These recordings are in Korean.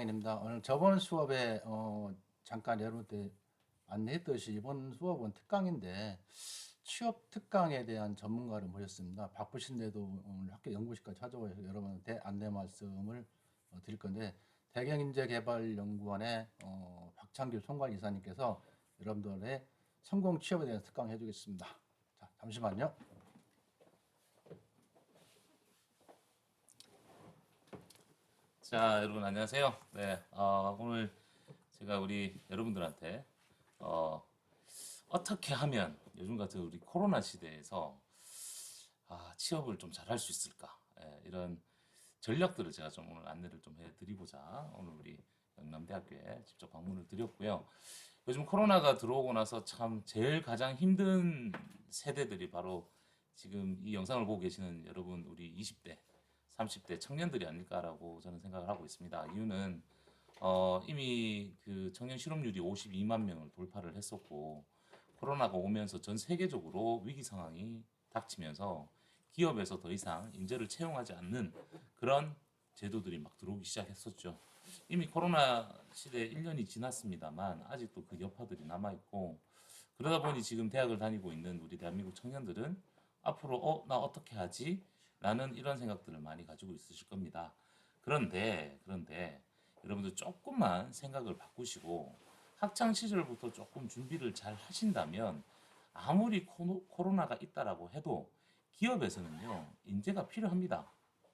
이상인입니다. 오늘 저번 수업에 잠깐 여러분들 안내했듯이 이번 수업은 특강인데 취업 특강에 대한 전문가를 모셨습니다. 바쁘신데도 오늘 학교 연구실까지 찾아오셔서 여러분한테 안내 말씀을 드릴 건데 대경인재개발연구원의 박창규 총괄이사님께서 여러분들의 성공 취업에 대한 특강 해주겠습니다. 자, 잠시만요. 자, 여러분 안녕하세요. 네, 오늘 제가 우리 여러분들한테 어떻게 하면 요즘 같은 우리 코로나 시대에서 취업을 좀 잘할 수 있을까? 이런 전략들을 제가 좀 오늘 안내를 좀 해드리고자 오늘 우리 영남대학교에 직접 방문을 드렸고요. 요즘 코로나가 들어오고 나서 참 제일 가장 힘든 세대들이 바로 지금 이 영상을 보고 계시는 여러분 우리 20대 30대 청년들이 아닐까라고 저는 생각을 하고 있습니다. 이유는 이미 그 청년 실업률이 52만 명을 돌파를 했었고 코로나가 오면서 전 세계적으로 위기 상황이 닥치면서 기업에서 더 이상 인재를 채용하지 않는 그런 제도들이 막 들어오기 시작했었죠. 이미 코로나 시대 1년이 지났습니다만 아직도 그 여파들이 남아있고 그러다 보니 지금 대학을 다니고 있는 우리 대한민국 청년들은 앞으로 나 어떻게 하지? 라는 이런 생각들을 많이 가지고 있으실 겁니다. 그런데 여러분들 조금만 생각을 바꾸시고 학창 시절부터 조금 준비를 잘 하신다면 아무리 코로나가 있다라고 해도 기업에서는요 인재가 필요합니다.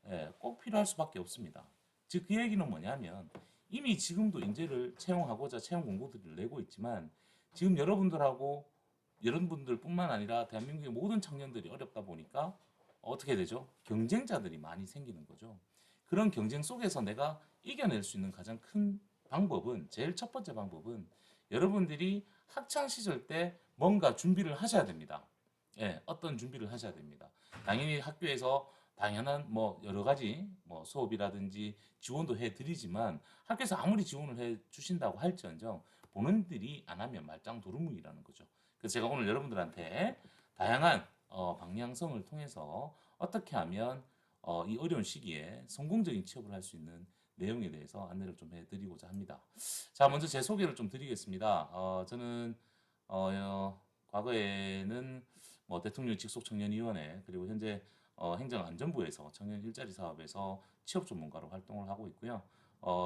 예, 꼭 필요할 수밖에 없습니다. 즉 그 얘기는 뭐냐면 이미 지금도 인재를 채용하고자 채용 공고들을 내고 있지만 지금 여러분들뿐만 아니라 대한민국의 모든 청년들이 어렵다 보니까 어떻게 되죠? 경쟁자들이 많이 생기는 거죠. 그런 경쟁 속에서 내가 이겨낼 수 있는 가장 큰 방법은, 제일 첫 번째 방법은 여러분들이 학창 시절 때 뭔가 준비를 하셔야 됩니다. 예, 어떤 준비를 하셔야 됩니다. 당연히 학교에서 당연한 뭐 여러 가지 뭐 수업이라든지 지원도 해 드리지만 학교에서 아무리 지원을 해 주신다고 할지언정 본인들이 안 하면 말짱 도루묵이라는 거죠. 그래서 제가 오늘 여러분들한테 다양한 방향성을 통해서 어떻게 하면 이 어려운 시기에 성공적인 취업을 할 수 있는 내용에 대해서 안내를 좀 해드리고자 합니다. 자, 먼저 제 소개를 좀 드리겠습니다. 저는 과거에는 뭐 대통령 직속청년위원회 그리고 현재 행정안전부에서 청년 일자리 사업에서 취업 전문가로 활동을 하고 있고요.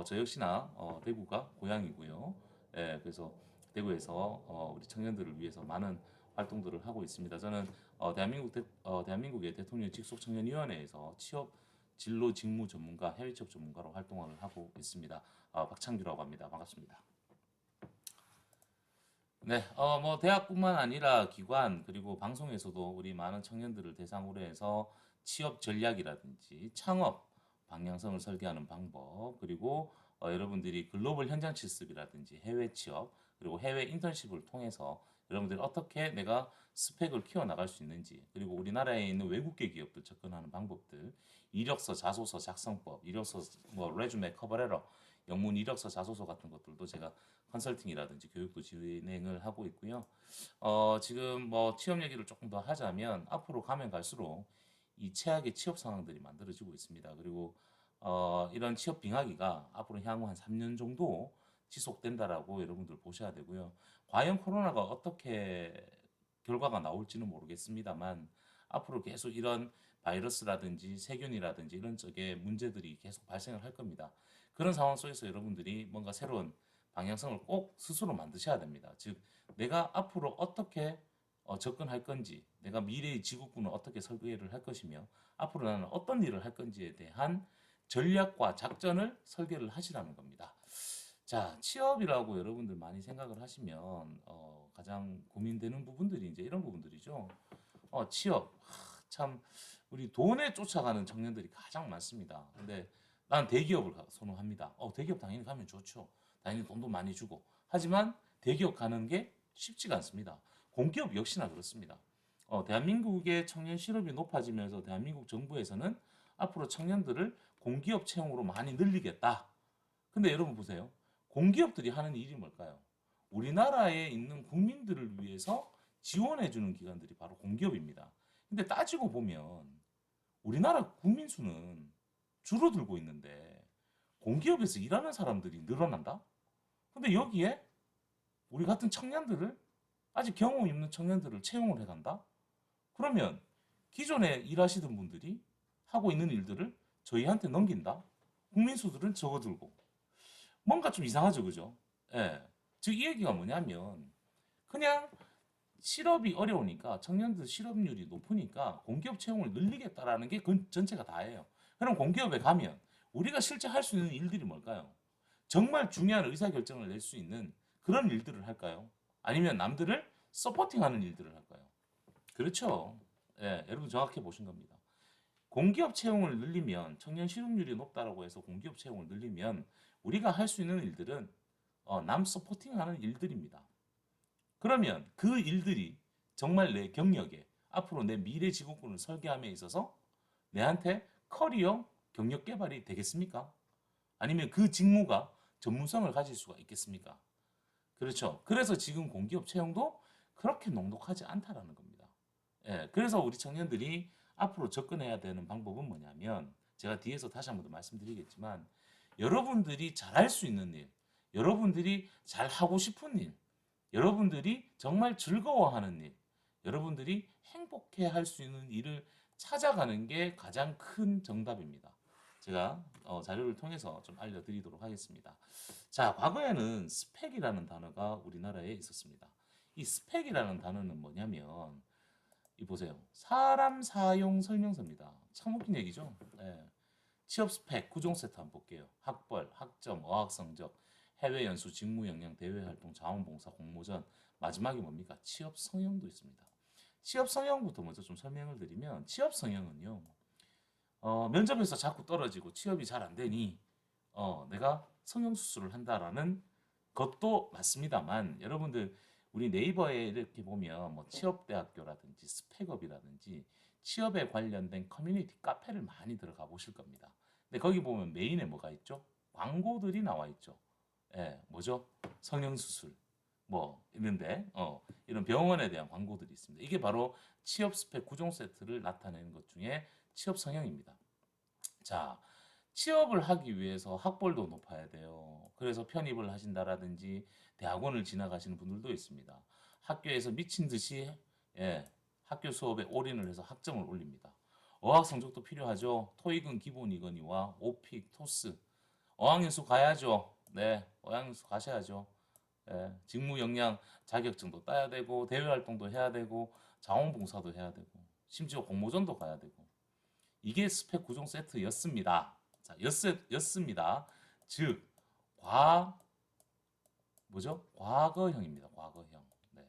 저 역시나 대구가 고향이고요. 예, 그래서 대구에서 우리 청년들을 위해서 많은 활동들을 하고 있습니다. 저는 대한민국의 대통령 직속청년위원회에서 취업 진로 직무 전문가, 해외 취업 전문가로 활동을 하고 있습니다. 박창규라고 합니다. 반갑습니다. 네, 뭐 대학뿐만 아니라 기관 그리고 방송에서도 우리 많은 청년들을 대상으로 해서 취업 전략이라든지 창업 방향성을 설계하는 방법 그리고 여러분들이 글로벌 현장 실습이라든지 해외 취업 그리고 해외 인턴십을 통해서 여러분들이 어떻게 내가 스펙을 키워 나갈 수 있는지 그리고 우리나라에 있는 외국계 기업들 접근하는 방법들 이력서 자소서 작성법 이력서 뭐 레주메 커버레터 영문 이력서 자소서 같은 것들도 제가 컨설팅이라든지 교육도 진행을 하고 있고요. 지금 뭐 취업 얘기를 조금 더 하자면 앞으로 가면 갈수록 이 최악의 취업 상황들이 만들어지고 있습니다. 그리고 이런 취업 빙하기가 앞으로 향후 한 3년 정도 지속된다라고 여러분들 보셔야 되고요. 과연 코로나가 어떻게 결과가 나올지는 모르겠습니다만 앞으로 계속 이런 바이러스라든지 세균이라든지 이런 쪽의 문제들이 계속 발생을 할 겁니다. 그런 상황 속에서 여러분들이 뭔가 새로운 방향성을 꼭 스스로 만드셔야 됩니다. 즉, 내가 앞으로 어떻게 접근할 건지, 내가 미래의 지구군을 어떻게 설계를 할 것이며, 앞으로 나는 어떤 일을 할 건지에 대한 전략과 작전을 설계를 하시라는 겁니다. 자, 취업이라고 여러분들 많이 생각을 하시면 가장 고민되는 부분들이 이제 이런 부분들이죠. 취업. 참 우리 돈에 쫓아가는 청년들이 가장 많습니다. 근데 난 대기업을 선호합니다. 대기업 당연히 가면 좋죠. 당연히 돈도 많이 주고. 하지만 대기업 가는 게 쉽지가 않습니다. 공기업 역시나 그렇습니다. 대한민국의 청년 실업이 높아지면서 대한민국 정부에서는 앞으로 청년들을 공기업 채용으로 많이 늘리겠다. 근데 여러분 보세요. 공기업들이 하는 일이 뭘까요? 우리나라에 있는 국민들을 위해서 지원해주는 기관들이 바로 공기업입니다. 근데 따지고 보면 우리나라 국민 수는 줄어들고 있는데 공기업에서 일하는 사람들이 늘어난다? 근데 여기에 우리 같은 청년들을, 아직 경험 있는 청년들을 채용을 해간다? 그러면 기존에 일하시던 분들이 하고 있는 일들을 저희한테 넘긴다? 국민수들은 적어들고. 뭔가 좀 이상하죠, 그죠? 예. 즉, 이 얘기가 뭐냐면, 그냥 실업이 어려우니까, 청년들 실업률이 높으니까 공기업 채용을 늘리겠다라는 게 그 전체가 다예요. 그럼 공기업에 가면 우리가 실제 할 수 있는 일들이 뭘까요? 정말 중요한 의사결정을 낼 수 있는 그런 일들을 할까요? 아니면 남들을 서포팅하는 일들을 할까요? 그렇죠. 예, 여러분 정확히 보신 겁니다. 공기업 채용을 늘리면, 청년 실업률이 높다라고 해서 공기업 채용을 늘리면 우리가 할 수 있는 일들은 남 서포팅하는 일들입니다. 그러면 그 일들이 정말 내 경력에, 앞으로 내 미래 직업군을 설계함에 있어서 내한테 커리어 경력 개발이 되겠습니까? 아니면 그 직무가 전문성을 가질 수가 있겠습니까? 그렇죠. 그래서 지금 공기업 채용도 그렇게 녹록하지 않다라는 겁니다. 예, 그래서 우리 청년들이 앞으로 접근해야 되는 방법은 뭐냐면, 제가 뒤에서 다시 한번 더 말씀드리겠지만, 여러분들이 잘할 수 있는 일, 여러분들이 잘 하고 싶은 일, 여러분들이 정말 즐거워하는 일, 여러분들이 행복해 할 수 있는 일을 찾아가는 게 가장 큰 정답입니다. 제가 자료를 통해서 좀 알려드리도록 하겠습니다. 자, 과거에는 스펙이라는 단어가 우리나라에 있었습니다. 이 스펙이라는 단어는 뭐냐면, 이 보세요. 사람 사용 설명서입니다. 참 웃긴 얘기죠. 예. 취업 스펙 구종 세트 한번 볼게요. 학벌, 학점, 어학 성적, 해외 연수, 직무 역량, 대외 활동, 자원봉사, 공모전. 마지막이 뭡니까? 취업 성형도 있습니다. 취업 성형부터 먼저 좀 설명을 드리면, 취업 성형은요, 면접에서 자꾸 떨어지고 취업이 잘 안 되니 내가 성형수술을 한다라는 것도 맞습니다만, 여러분들 우리 네이버에 이렇게 보면 뭐 취업대학교라든지 스펙업이라든지 취업에 관련된 커뮤니티 카페를 많이 들어가 보실 겁니다. 근데 거기 보면 메인에 뭐가 있죠? 광고들이 나와 있죠. 예, 뭐죠? 성형수술 뭐 있는데 이런 병원에 대한 광고들이 있습니다. 이게 바로 취업 스펙 구종 세트를 나타내는 것 중에 취업 성형입니다. 자, 취업을 하기 위해서 학벌도 높아야 돼요. 그래서 편입을 하신다라든지 대학원을 지나가시는 분들도 있습니다. 학교에서 미친 듯이 예, 학교 수업에 올인을 해서 학점을 올립니다. 어학 성적도 필요하죠. 토익은 기본이거니와 오픽, 토스, 어학연수 가야죠. 네, 어학연수 가셔야죠. 예, 직무 역량 자격증도 따야 되고 대외 활동도 해야 되고 자원봉사도 해야 되고 심지어 공모전도 가야 되고, 이게 스펙 구종 세트였습니다. 자, 였습니다. 즉, 과 뭐죠? 과거형입니다. 과거형. 네.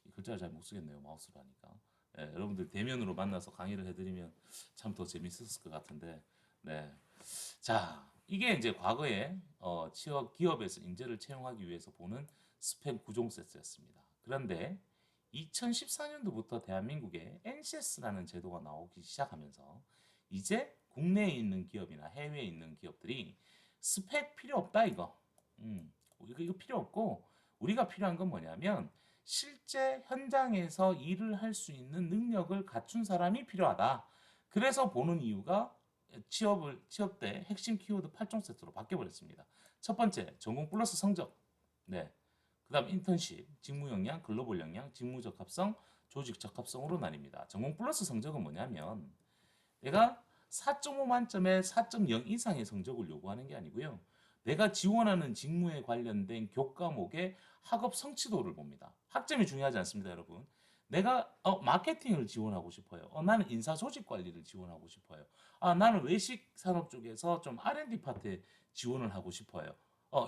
이 글자를 잘 못 쓰겠네요. 마우스로 하니까. 예, 여러분들 대면으로 만나서 강의를 해드리면 참 더 재밌었을 것 같은데, 네. 자, 이게 이제 과거에 취업 기업에서 인재를 채용하기 위해서 보는 스펙 구종 세트였습니다. 그런데 2014년도부터 대한민국에 NCS라는 제도가 나오기 시작하면서 이제 국내에 있는 기업이나 해외에 있는 기업들이 스펙 필요 없다 이거. 이거 필요 없고, 우리가 필요한 건 뭐냐면 실제 현장에서 일을 할 수 있는 능력을 갖춘 사람이 필요하다. 그래서 보는 이유가 취업 때 핵심 키워드 8종 세트로 바뀌어 버렸습니다. 첫 번째, 전공 플러스 성적. 네. 그다음 인턴십, 직무 역량, 글로벌 역량, 직무 적합성, 조직 적합성으로 나뉩니다. 전공 플러스 성적은 뭐냐면, 내가 4.5 만점에 4.0 이상의 성적을 요구하는 게 아니고요. 내가 지원하는 직무에 관련된 교과목의 학업 성취도를 봅니다. 학점이 중요하지 않습니다, 여러분. 내가 마케팅을 지원하고 싶어요. 나는 인사 조직 관리를 지원하고 싶어요. 나는 외식 산업 쪽에서 좀 R&D 파트에 지원을 하고 싶어요.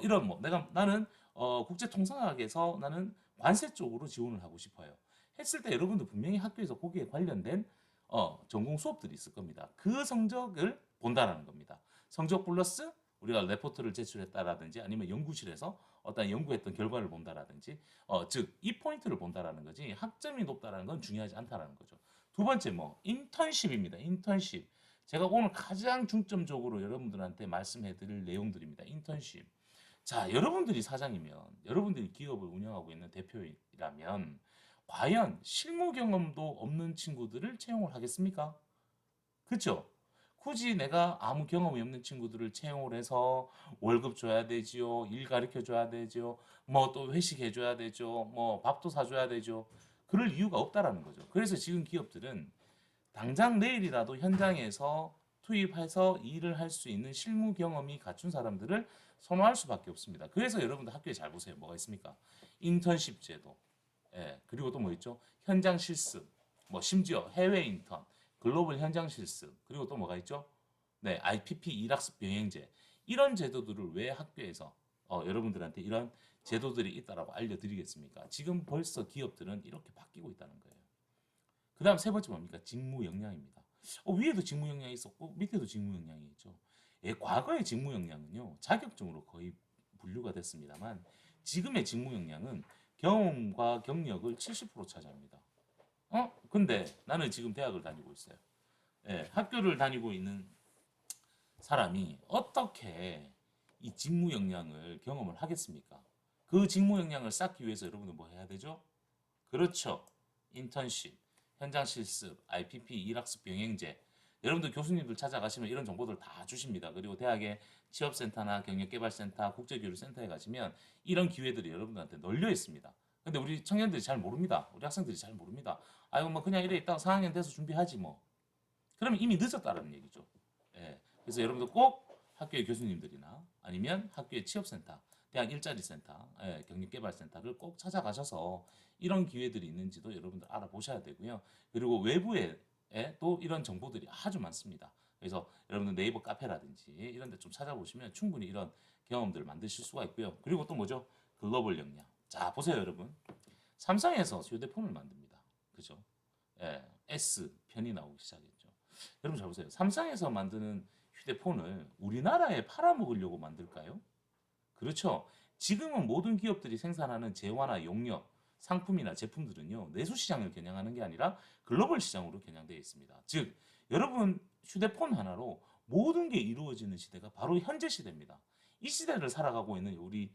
이런 뭐 나는 국제 통상학에서 나는 관세 쪽으로 지원을 하고 싶어요. 했을 때 여러분도 분명히 학교에서 거기에 관련된 전공 수업들이 있을 겁니다. 그 성적을 본다라는 겁니다. 성적 플러스 우리가 레포트를 제출했다라든지 아니면 연구실에서 어떤 연구했던 결과를 본다라든지 즉 이 포인트를 본다라는 거지, 학점이 높다라는 건 중요하지 않다라는 거죠. 두 번째 뭐 인턴십입니다. 인턴십. 제가 오늘 가장 중점적으로 여러분들한테 말씀해 드릴 내용들입니다. 인턴십. 자, 여러분들이 사장이면, 여러분들이 기업을 운영하고 있는 대표이라면 과연 실무 경험도 없는 친구들을 채용을 하겠습니까? 그렇죠? 굳이 내가 아무 경험이 없는 친구들을 채용을 해서 월급 줘야 되지요, 일 가르쳐 줘야 되죠, 뭐 또 회식해 줘야 되죠, 뭐 밥도 사줘야 되죠. 그럴 이유가 없다라는 거죠. 그래서 지금 기업들은 당장 내일이라도 현장에서 투입해서 일을 할 수 있는 실무 경험이 갖춘 사람들을 선호할 수밖에 없습니다. 그래서 여러분들 학교에 잘 보세요. 뭐가 있습니까? 인턴십 제도, 예, 그리고 또 뭐 있죠? 현장 실습, 뭐 심지어 해외 인턴, 글로벌 현장 실습, 그리고 또 뭐가 있죠? 네, IPP 일학습 병행제. 이런 제도들을 왜 학교에서 여러분들한테 이런 제도들이 있다라고 알려드리겠습니까? 지금 벌써 기업들은 이렇게 바뀌고 있다는 거예요. 그 다음 세 번째 뭡니까? 직무 역량입니다. 위에도 직무 역량이 있었고 밑에도 직무 역량이 있죠. 예, 과거의 직무 역량은요, 자격증으로 거의 분류가 됐습니다만 지금의 직무 역량은 경험과 경력을 70% 차지합니다. 근데 나는 지금 대학을 다니고 있어요. 예, 학교를 다니고 있는 사람이 어떻게 이 직무 역량을 경험을 하겠습니까? 그 직무 역량을 쌓기 위해서 여러분들 뭐 해야 되죠? 그렇죠. 인턴십, 현장 실습, IPP, 일학습 병행제. 여러분들 교수님들 찾아가시면 이런 정보들 다 주십니다. 그리고 대학의 취업센터나 경력개발센터, 국제교류센터에 가시면 이런 기회들이 여러분들한테 널려 있습니다. 근데 우리 청년들이 잘 모릅니다. 우리 학생들이 잘 모릅니다. 아이고 뭐 그냥 이래 있다가 4학년 돼서 준비하지 뭐. 그러면 이미 늦었다라는 얘기죠. 예. 그래서 여러분들 꼭 학교의 교수님들이나 아니면 학교의 취업센터, 대학 일자리 센터, 예, 경력개발센터를 꼭 찾아가셔서 이런 기회들이 있는지도 여러분들 알아보셔야 되고요. 그리고 외부에 또 이런 정보들이 아주 많습니다. 그래서 여러분들 네이버 카페라든지 이런 데 좀 찾아보시면 충분히 이런 경험들을 만드실 수가 있고요. 그리고 또 뭐죠? 글로벌 역량. 자, 보세요, 여러분. 삼성에서 휴대폰을 만듭니다. 그죠? 예, S 편이 나오기 시작했죠. 여러분 잘 보세요. 삼성에서 만드는 휴대폰을 우리나라에 팔아먹으려고 만들까요? 그렇죠. 지금은 모든 기업들이 생산하는 재화나 용역, 상품이나 제품들은요, 내수 시장을 겨냥하는 게 아니라 글로벌 시장으로 겨냥되어 있습니다. 즉, 여러분 휴대폰 하나로 모든 게 이루어지는 시대가 바로 현재 시대입니다. 이 시대를 살아가고 있는 우리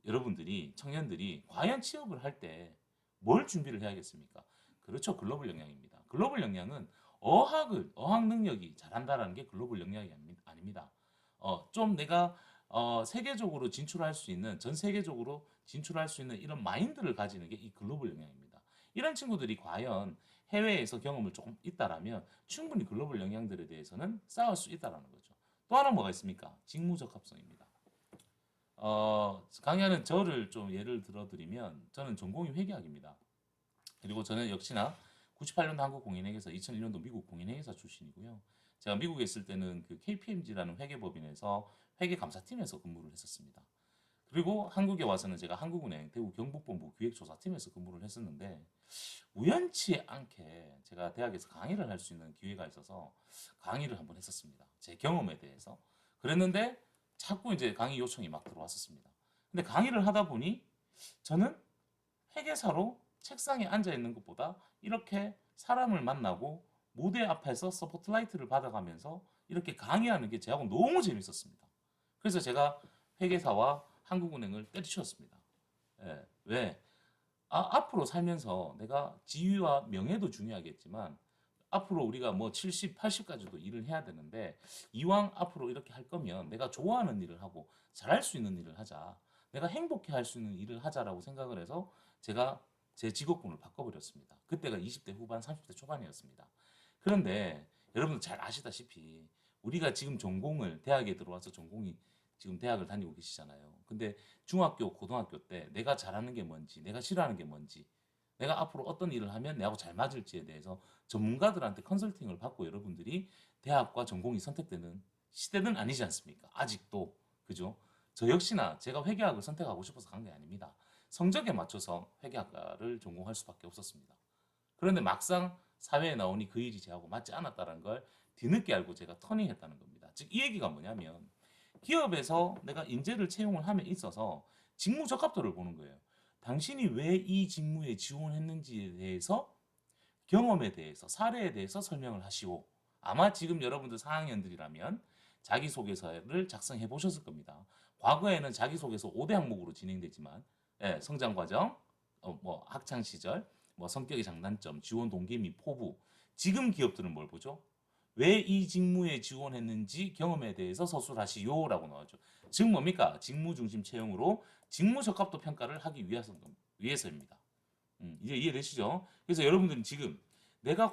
여러분들이, 청년들이 과연 취업을 할 때 뭘 준비를 해야겠습니까? 그렇죠. 글로벌 역량입니다. 글로벌 역량은 어학 능력이 잘한다라는 게 글로벌 역량이 아닙니다. 좀 내가 세계적으로 진출할 수 있는, 전 세계적으로 진출할 수 있는 이런 마인드를 가지는 게 이 글로벌 역량입니다. 이런 친구들이 과연 해외에서 경험을 조금 있다라면 충분히 글로벌 역량들에 대해서는 쌓을 수 있다라는 거죠. 또 하나 뭐가 있습니까? 직무 적합성입니다. 강의하는 저를 좀 예를 들어드리면 저는 전공이 회계학입니다. 그리고 저는 역시나 98년도 한국공인회계사, 2001년도 미국 공인회계사 출신이고요. 제가 미국에 있을 때는 그 KPMG라는 회계법인에서 회계감사팀에서 근무를 했었습니다. 그리고 한국에 와서는 제가 한국은행 대구 경북본부 기획조사팀에서 근무를 했었는데 우연치 않게 제가 대학에서 강의를 할 수 있는 기회가 있어서 강의를 한번 했었습니다. 제 경험에 대해서. 그랬는데 자꾸 이제 강의 요청이 막 들어왔었습니다. 근데 강의를 하다 보니 저는 회계사로 책상에 앉아 있는 것보다 이렇게 사람을 만나고 무대 앞에서 서포트라이트를 받아가면서 이렇게 강의하는 게 저하고 너무 재밌었습니다. 그래서 제가 회계사와 한국은행을 때려치웠습니다. 예, 왜? 앞으로 살면서 내가 지위와 명예도 중요하겠지만 앞으로 우리가 뭐 70, 80까지도 일을 해야 되는데 이왕 앞으로 이렇게 할 거면 내가 좋아하는 일을 하고 잘할 수 있는 일을 하자. 내가 행복해 할 수 있는 일을 하자라고 생각을 해서 제가 제 직업군을 바꿔버렸습니다. 그때가 20대 후반, 30대 초반이었습니다. 그런데 여러분들 잘 아시다시피 우리가 지금 전공을 대학에 들어와서 전공이 지금 대학을 다니고 계시잖아요. 근데 중학교, 고등학교 때 내가 잘하는 게 뭔지, 내가 싫어하는 게 뭔지, 내가 앞으로 어떤 일을 하면 내하고 잘 맞을지에 대해서 전문가들한테 컨설팅을 받고 여러분들이 대학과 전공이 선택되는 시대는 아니지 않습니까? 아직도. 그죠? 저 역시나 제가 회계학을 선택하고 싶어서 간 게 아닙니다. 성적에 맞춰서 회계학과를 전공할 수밖에 없었습니다. 그런데 막상 사회에 나오니 그 일이 저하고 맞지 않았다는 걸 뒤늦게 알고 제가 터닝했다는 겁니다. 즉 이 얘기가 뭐냐면 기업에서 내가 인재를 채용을 함에 있어서 직무 적합도를 보는 거예요. 당신이 왜 이 직무에 지원했는지에 대해서 경험에 대해서 사례에 대해서 설명을 하시오. 아마 지금 여러분들 4학년들이라면 자기소개서를 작성해 보셨을 겁니다. 과거에는 자기소개서 5대 항목으로 진행되지만 예, 성장 과정, 뭐 학창 시절, 뭐 성격의 장단점, 지원 동기 및 포부. 지금 기업들은 뭘 보죠? 왜 이 직무에 지원했는지 경험에 대해서 서술하시오라고 나오죠. 즉 뭡니까? 직무 중심 채용으로 직무 적합도 평가를 하기 위해서입니다. 이제 이해되시죠? 그래서 여러분들은 지금 내가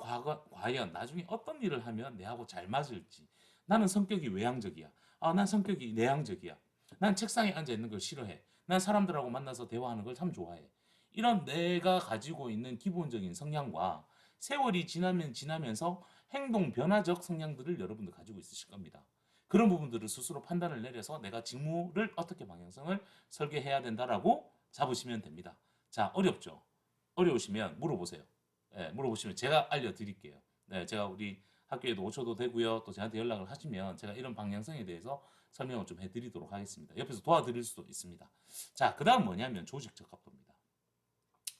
과연 나중에 어떤 일을 하면 내하고 잘 맞을지, 나는 성격이 외향적이야. 난 성격이 내향적이야. 난 책상에 앉아 있는 걸 싫어해. 난 사람들하고 만나서 대화하는 걸 참 좋아해. 이런 내가 가지고 있는 기본적인 성향과 세월이 지나면 지나면서 행동 변화적 성향들을 여러분들 가지고 있으실 겁니다. 그런 부분들을 스스로 판단을 내려서 내가 직무를 어떻게 방향성을 설계해야 된다라고 잡으시면 됩니다. 자, 어렵죠? 어려우시면 물어보세요. 네, 물어보시면 제가 알려드릴게요. 네, 제가 우리 학교에도 오셔도 되고요. 또 저한테 연락을 하시면 제가 이런 방향성에 대해서 설명을 좀 해드리도록 하겠습니다. 옆에서 도와드릴 수도 있습니다. 자, 그 다음 뭐냐면 조직 적합도입니다.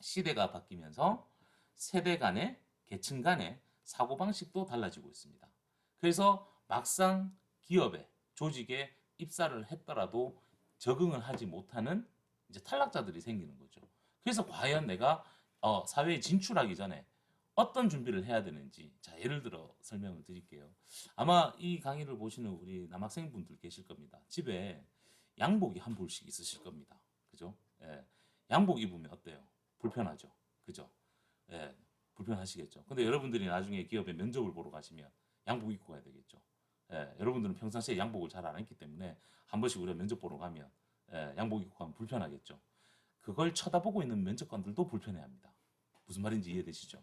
시대가 바뀌면서 세대 간의, 계층 간의 사고방식도 달라지고 있습니다. 그래서 막상 기업에, 조직에 입사를 했더라도 적응을 하지 못하는 이제 탈락자들이 생기는 거죠. 그래서 과연 내가 사회에 진출하기 전에 어떤 준비를 해야 되는지, 자, 예를 들어 설명을 드릴게요. 아마 이 강의를 보시는 우리 남학생분들 계실 겁니다. 집에 양복이 한 벌씩 있으실 겁니다. 그죠? 예. 양복 입으면 어때요? 불편하죠. 그죠? 예. 불편하시겠죠. 근데 여러분들이 나중에 기업에 면접을 보러 가시면 양복 입고 가야 되겠죠. 예. 여러분들은 평상시에 양복을 잘 안 입기 때문에 한 번씩 우리가 면접 보러 가면 양복 입고 가면 불편하겠죠. 그걸 쳐다보고 있는 면접관들도 불편해합니다. 무슨 말인지 이해되시죠?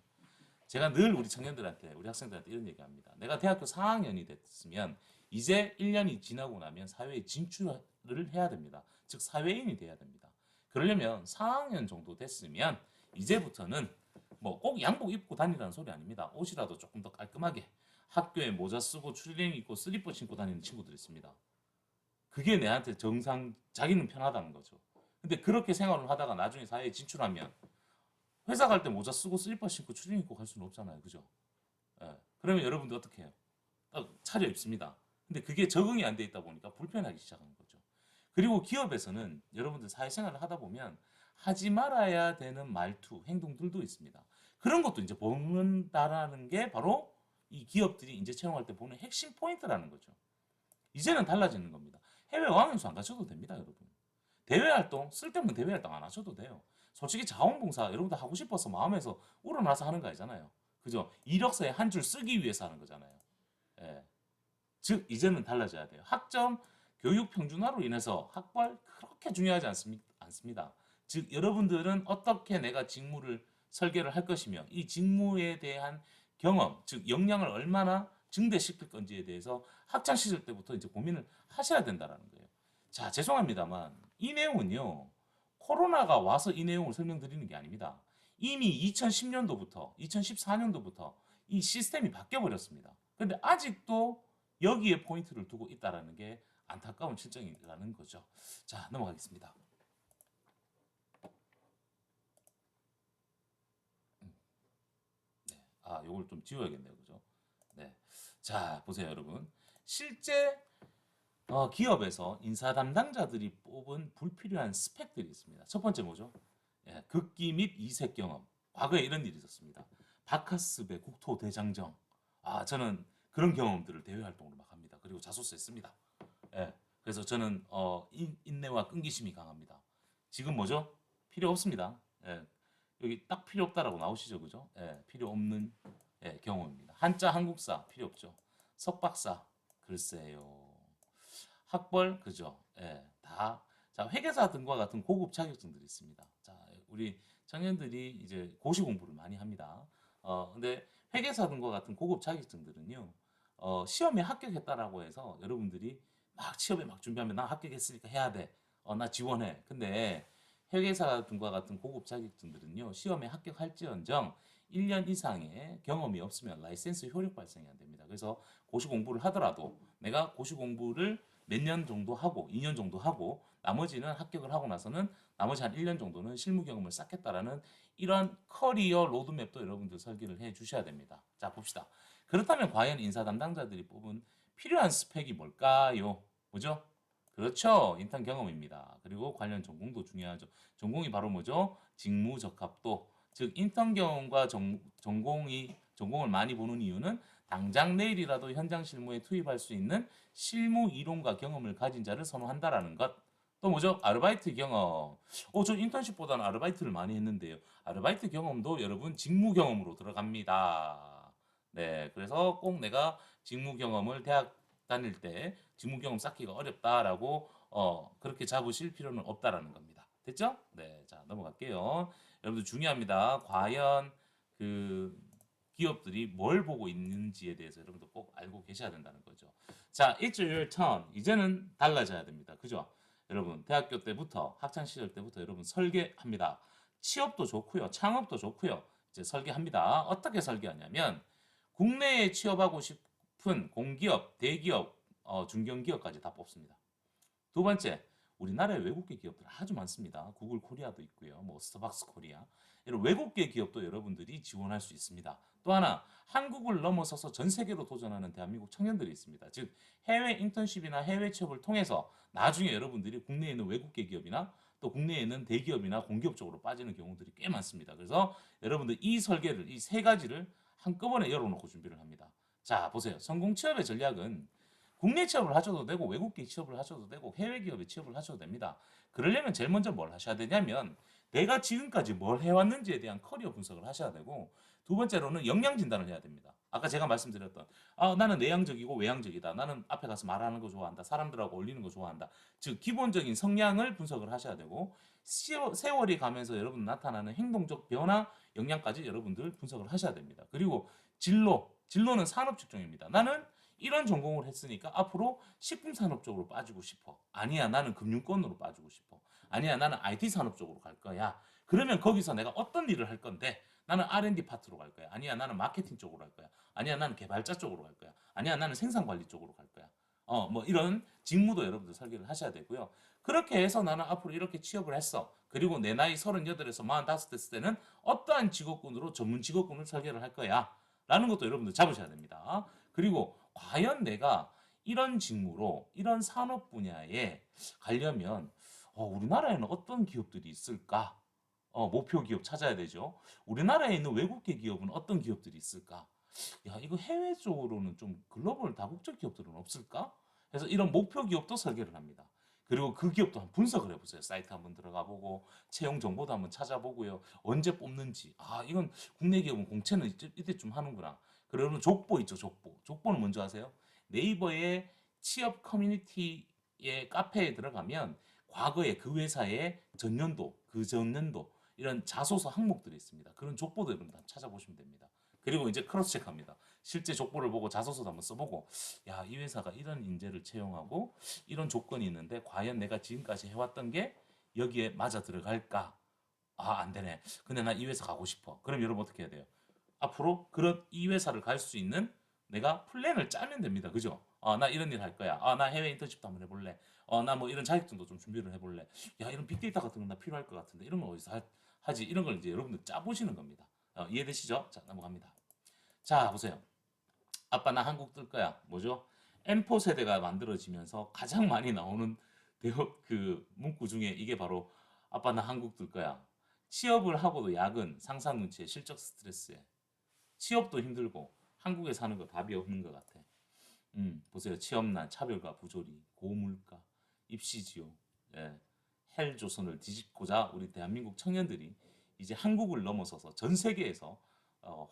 제가 늘 우리 청년들한테, 우리 학생들한테 이런 얘기합니다. 내가 대학교 4학년이 됐으면 이제 1년이 지나고 나면 사회에 진출을 해야 됩니다. 즉 사회인이 돼야 됩니다. 그러려면 4학년 정도 됐으면 이제부터는 뭐 꼭 양복 입고 다니라는 소리 아닙니다. 옷이라도 조금 더 깔끔하게 학교에 모자 쓰고 추리닝 입고 슬리퍼 신고 다니는 친구들 있습니다. 그게 내한테 정상, 자기는 편하다는 거죠. 근데 그렇게 생활을 하다가 나중에 사회에 진출하면 회사 갈 때 모자 쓰고 슬리퍼 신고 추리닝 입고 갈 수는 없잖아요. 그죠? 예. 그러면 여러분들 어떻게 해요? 딱 차려 입습니다. 근데 그게 적응이 안 돼 있다 보니까 불편하기 시작하는 거죠. 그리고 기업에서는 여러분들 사회생활을 하다 보면 하지 말아야 되는 말투, 행동들도 있습니다. 그런 것도 이제 보는다라는 게 바로 이 기업들이 이제 채용할 때 보는 핵심 포인트라는 거죠. 이제는 달라지는 겁니다. 해외 어학연수 안 가셔도 됩니다, 여러분. 대외 활동, 쓸데없는 대외 활동 안 하셔도 돼요. 솔직히 자원봉사 여러분들 하고 싶어서 마음에서 우러나서 하는 거 아니잖아요. 그죠? 이력서에 한 줄 쓰기 위해서 하는 거잖아요. 예. 즉 이제는 달라져야 돼요. 학점, 교육 평준화로 인해서 학벌 그렇게 중요하지 않습니다. 즉 여러분들은 어떻게 내가 직무를 설계를 할 것이며 이 직무에 대한 경험, 즉 역량을 얼마나 증대시킬 건지에 대해서 학창 시절 때부터 이제 고민을 하셔야 된다라는 거예요. 자, 죄송합니다만 이 내용은요. 코로나가 와서 이 내용을 설명드리는 게 아닙니다. 이미 2010년도부터 2014년도부터 이 시스템이 바뀌어 버렸습니다. 근데 아직도 여기에 포인트를 두고 있다라는 게 안타까운 실정이라는 거죠. 자, 넘어가겠습니다. 네. 요걸 좀 지워야겠네요. 그죠? 네. 자, 보세요, 여러분. 실제 기업에서 인사 담당자들이 뽑은 불필요한 스펙들이 있습니다. 첫 번째 뭐죠? 예, 극기 및 이색 경험. 과거에 이런 일이 있었습니다. 바카스배 국토대장정. 저는 그런 경험들을 대외 활동으로 막 합니다. 그리고 자소서에 씁니다. 예, 그래서 저는 인내와 끈기심이 강합니다. 지금 뭐죠? 필요 없습니다. 예, 여기 딱 필요 없다라고 나오시죠, 그죠? 예, 필요 없는 경험입니다. 한자 한국사 필요 없죠. 석박사 글쎄요. 학벌 그죠? 예, 다. 자, 회계사 등과 같은 고급 자격증들이 있습니다. 자, 우리 청년들이 이제 고시 공부를 많이 합니다. 근데 회계사 등과 같은 고급 자격증들은요, 시험에 합격했다라고 해서 여러분들이 막 취업에 막 준비하면 나 합격했으니까 해야 돼. 나 지원해. 근데 회계사 등과 같은 고급 자격증들은요, 시험에 합격할지언정 1년 이상의 경험이 없으면 라이센스 효력 발생이 안 됩니다. 그래서 고시 공부를 하더라도 내가 고시 공부를 몇 년 정도 하고 2년 정도 하고 나머지는 합격을 하고 나서는 나머지 한 1년 정도는 실무 경험을 쌓겠다라는 이런 커리어 로드맵도 여러분들 설계를 해 주셔야 됩니다. 자, 봅시다. 그렇다면 과연 인사 담당자들이 뽑은 필요한 스펙이 뭘까요? 뭐죠? 그렇죠. 인턴 경험입니다. 그리고 관련 전공도 중요하죠. 전공이 바로 뭐죠? 직무 적합도. 즉 인턴 경험과 전공을 많이 보는 이유는 당장 내일이라도 현장 실무에 투입할 수 있는 실무 이론과 경험을 가진 자를 선호한다라는 것. 또 뭐죠? 아르바이트 경험. 저 인턴십보다는 아르바이트를 많이 했는데요. 아르바이트 경험도 여러분 직무 경험으로 들어갑니다. 네, 그래서 꼭 내가 직무 경험을 대학 다닐 때 직무 경험 쌓기가 어렵다라고 그렇게 잡으실 필요는 없다라는 겁니다. 됐죠? 네, 자 넘어갈게요. 여러분들 중요합니다. 과연 그 기업들이 뭘 보고 있는지에 대해서 여러분들 꼭 알고 계셔야 된다는 거죠. 자, It's your turn. 이제는 달라져야 됩니다. 그죠? 여러분, 대학교 때부터, 학창 시절 때부터 여러분 설계합니다. 취업도 좋고요. 창업도 좋고요. 이제 설계합니다. 어떻게 설계하냐면 국내에 취업하고 싶은 공기업, 대기업, 중견기업까지 다 뽑습니다. 두 번째, 우리나라에 외국계 기업들 아주 많습니다. 구글 코리아도 있고요. 뭐 스타벅스 코리아. 이런 외국계 기업도 여러분들이 지원할 수 있습니다. 또 하나, 한국을 넘어서서 전 세계로 도전하는 대한민국 청년들이 있습니다. 즉, 해외 인턴십이나 해외 취업을 통해서 나중에 여러분들이 국내에 있는 외국계 기업이나 또 국내에 있는 대기업이나 공기업 쪽으로 빠지는 경우들이 꽤 많습니다. 그래서 여러분들 이 설계를, 이 세 가지를 한꺼번에 열어놓고 준비를 합니다. 자, 보세요. 성공 취업의 전략은 국내 취업을 하셔도 되고 외국계 취업을 하셔도 되고 해외 기업에 취업을 하셔도 됩니다. 그러려면 제일 먼저 뭘 하셔야 되냐면 내가 지금까지 뭘 해왔는지에 대한 커리어 분석을 하셔야 되고 두 번째로는 역량 진단을 해야 됩니다. 아까 제가 말씀드렸던 나는 내향적이고 외향적이다. 나는 앞에 가서 말하는 거 좋아한다. 사람들하고 어울리는 거 좋아한다. 즉 기본적인 성향을 분석을 하셔야 되고 세월이 가면서 여러분 나타나는 행동적 변화, 역량까지 여러분들 분석을 하셔야 됩니다. 그리고 진로는 산업 직종입니다. 나는 이런 전공을 했으니까 앞으로 식품 산업 쪽으로 빠지고 싶어. 아니야, 나는 금융권으로 빠지고 싶어. 아니야, 나는 IT 산업 쪽으로 갈 거야. 그러면 거기서 내가 어떤 일을 할 건데 나는 R&D 파트로 갈 거야. 아니야, 나는 마케팅 쪽으로 갈 거야. 아니야, 나는 개발자 쪽으로 갈 거야. 아니야, 나는 생산 관리 쪽으로 갈 거야. 뭐 이런 직무도 여러분들 설계를 하셔야 되고요. 그렇게 해서 나는 앞으로 이렇게 취업을 했어. 그리고 내 나이 38에서 45 됐을 때는 어떠한 직업군으로 전문 직업군을 설계를 할 거야. 라는 것도 여러분들 잡으셔야 됩니다. 그리고 과연 내가 이런 직무로 이런 산업 분야에 가려면 우리나라에는 어떤 기업들이 있을까? 목표 기업 찾아야 되죠. 우리나라에 있는 외국계 기업은 어떤 기업들이 있을까? 야, 이거 해외 쪽으로는 좀 글로벌 다국적 기업들은 없을까? 그래서 이런 목표 기업도 설계를 합니다. 그리고 그 기업도 한번 분석을 해보세요. 사이트 한번 들어가 보고 채용 정보도 한번 찾아보고요. 언제 뽑는지. 이건 국내 기업은 공채는 이때쯤 하는구나. 그러면 족보 있죠, 족보. 족보는 뭔지 아세요? 네이버의 취업 커뮤니티의 카페에 들어가면 과거에 그 회사의 전년도, 그 전년도 이런 자소서 항목들이 있습니다. 그런 족보도 여러분 찾아보시면 됩니다. 그리고 이제 크로스 체크합니다. 실제 족보를 보고 자소서도 한번 써보고 야, 이 회사가 이런 인재를 채용하고 이런 조건이 있는데 과연 내가 지금까지 해왔던 게 여기에 맞아 들어갈까? 안 되네. 근데 나 이 회사 가고 싶어. 그럼 여러분 어떻게 해야 돼요? 앞으로 그런 이 회사를 갈 수 있는 내가 플랜을 짜면 됩니다. 그죠? 나 이런 일 할 거야. 나 해외 인턴십도 한번 해볼래. 나 뭐 이런 자격증도 좀 준비를 해볼래. 야, 이런 빅데이터 같은 건 나 필요할 것 같은데 이런 거 어디서 하지? 이런 걸 이제 여러분들 짜보시는 겁니다. 이해되시죠? 자, 넘어갑니다. 자, 보세요. 아빠 나 한국 뜰 거야. 뭐죠? M4 세대가 만들어지면서 가장 많이 나오는 그 문구 중에 이게 바로 아빠 나 한국 뜰 거야. 취업을 하고도 야근, 상사 눈치에 실적 스트레스에 취업도 힘들고 한국에 사는 거 답이 없는 것 같아. 보세요. 취업난, 차별과 부조리, 고물가, 입시지요. 예. 헬조선을 뒤집고자 우리 대한민국 청년들이 이제 한국을 넘어서서 전 세계에서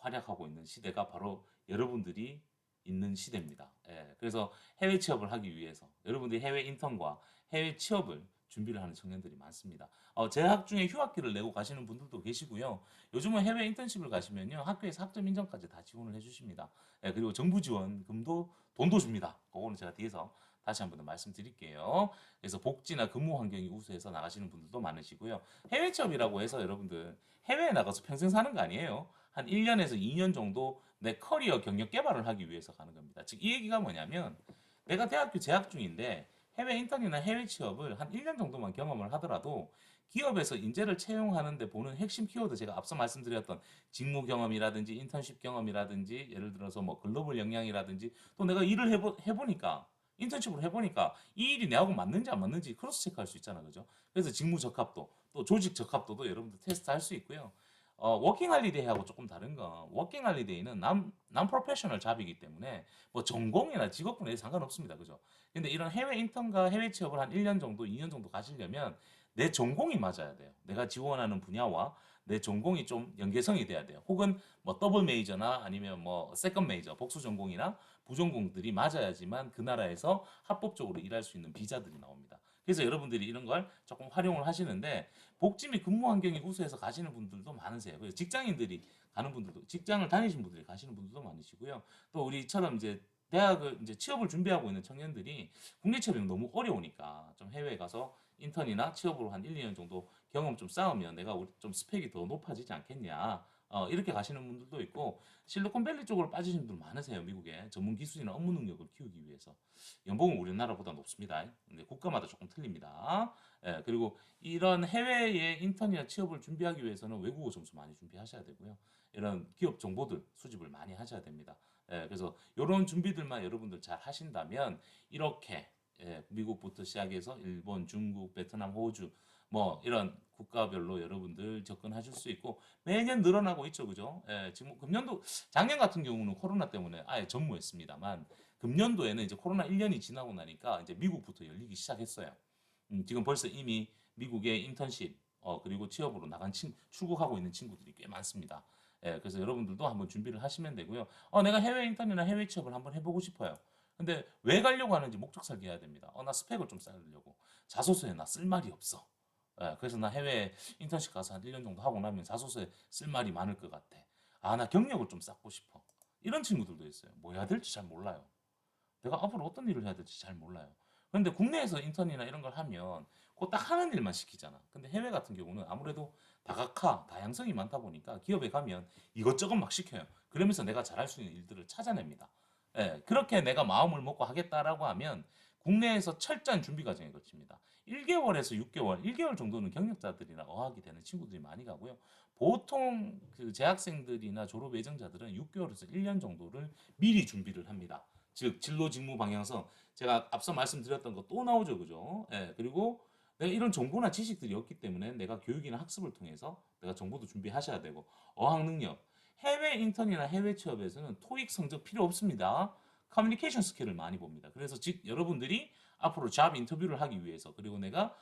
활약하고 있는 시대가 바로 여러분들이 있는 시대입니다. 예. 그래서 해외 취업을 하기 위해서 여러분들이 해외 인턴과 해외 취업을 준비를 하는 청년들이 많습니다. 재학 중에 휴학기를 내고 가시는 분들도 계시고요. 요즘은 해외 인턴십을 가시면요. 학교에서 학점 인정까지 다 지원을 해주십니다. 예, 그리고 정부 지원금도 돈도 줍니다. 그거는 제가 뒤에서 다시 한번 더 말씀드릴게요. 그래서 복지나 근무 환경이 우수해서 나가시는 분들도 많으시고요. 해외 취업이라고 해서 여러분들 해외에 나가서 평생 사는 거 아니에요. 한 1년에서 2년 정도 내 커리어 경력 개발을 하기 위해서 가는 겁니다. 즉 이 얘기가 뭐냐면 내가 대학교 재학 중인데 해외 인턴이나 해외 취업을 한 1년 정도만 경험을 하더라도 기업에서 인재를 채용하는 데 보는 핵심 키워드 제가 앞서 말씀드렸던 직무 경험이라든지 인턴십 경험이라든지 예를 들어서 뭐 글로벌 역량이라든지 또 내가 일을 해보니까 인턴십을 해보니까 이 일이 내하고 맞는지 안 맞는지 크로스 체크할 수 있잖아, 그죠? 그래서 직무 적합도 또 조직 적합도도 여러분들 테스트 할 수 있고요. 워킹 할리데이하고 조금 다른 건 워킹 할리데이는 남 프로페셔널 잡이기 때문에 뭐 전공이나 직업군에 상관없습니다. 그죠? 근데 이런 해외 인턴과 해외 취업을 한 1년 정도, 2년 정도 가시려면 내 전공이 맞아야 돼요. 내가 지원하는 분야와 내 전공이 좀 연계성이 돼야 돼요. 혹은 뭐 더블 메이저나 아니면 뭐 세컨 메이저, 복수 전공이나 부전공들이 맞아야지만 그 나라에서 합법적으로 일할 수 있는 비자들이 나옵니다. 그래서 여러분들이 이런 걸 조금 활용을 하시는데 복지 및 근무 환경이 우수해서 가시는 분들도 많으세요. 그래서 직장인들이 가는 분들도 직장을 다니신 분들이 가시는 분들도 많으시고요. 또 우리처럼 이제 대학을 이제 취업을 준비하고 있는 청년들이 국내 취업이 너무 어려우니까 좀 해외에 가서 인턴이나 취업으로 한 1, 2년 정도 경험 좀 쌓으면 내가 좀 스펙이 더 높아지지 않겠냐. 이렇게 가시는 분들도 있고 실리콘밸리 쪽으로 빠지신 분들 많으세요. 미국에 전문 기술이나 업무 능력을 키우기 위해서. 연봉은 우리나라보다 높습니다. 근데 국가마다 조금 틀립니다. 예, 그리고 이런 해외의 인턴이나 취업을 준비하기 위해서는 외국어 점수 많이 준비하셔야 되고요. 이런 기업 정보들 수집을 많이 하셔야 됩니다. 예, 그래서 이런 준비들만 여러분들 잘 하신다면 이렇게 미국부터 시작해서 일본, 중국, 베트남, 호주 뭐 이런 국가별로 여러분들 접근하실 수 있고 매년 늘어나고 있죠, 그죠? 지금 금년도 작년 같은 경우는 코로나 때문에 아예 전무했습니다만 금년도에는 이제 코로나 1년이 지나고 나니까 이제 미국부터 열리기 시작했어요. 지금 벌써 이미 미국의 인턴십 그리고 취업으로 출국하고 있는 친구들이 꽤 많습니다. 그래서 여러분들도 한번 준비를 하시면 되고요. 내가 해외 인턴이나 해외 취업을 한번 해보고 싶어요. 근데 왜 가려고 하는지 목적 설계해야 됩니다. 나 스펙을 좀 쌓으려고. 자소서에 나 쓸 말이 없어. 그래서 나 해외 인턴십 가서 한 1년 정도 하고 나면 자소서에 쓸 말이 많을 것 같아. 나 경력을 좀 쌓고 싶어. 이런 친구들도 있어요. 뭐 해야 될지 잘 몰라요. 내가 앞으로 어떤 일을 해야 될지 잘 몰라요. 그런데 국내에서 인턴이나 이런 걸 하면 그 딱 하는 일만 시키잖아. 근데 해외 같은 경우는 아무래도 다각화, 다양성이 많다 보니까 기업에 가면 이것저것 막 시켜요. 그러면서 내가 잘할 수 있는 일들을 찾아냅니다. 그렇게 내가 마음을 먹고 하겠다라고 하면 국내에서 철저한 준비 과정에 거칩니다. 1개월에서 6개월, 1개월 정도는 경력자들이나 어학이 되는 친구들이 많이 가고요. 보통 그 재학생들이나 졸업 예정자들은 6개월에서 1년 정도를 미리 준비를 합니다. 즉 진로 직무 방향성 제가 앞서 말씀드렸던 거 또 나오죠, 그죠? 그리고 내가 이런 정보나 지식들이 없기 때문에 내가 교육이나 학습을 통해서 내가 정보도 준비하셔야 되고 어학 능력 해외 인턴이나 해외 취업에서는 토익 성적 필요 없습니다. 커뮤니케이션 스킬을 많이 봅니다. 그래서 즉 여러분들이 앞으로 잡 인터뷰를 하기 위해서 그리고 내가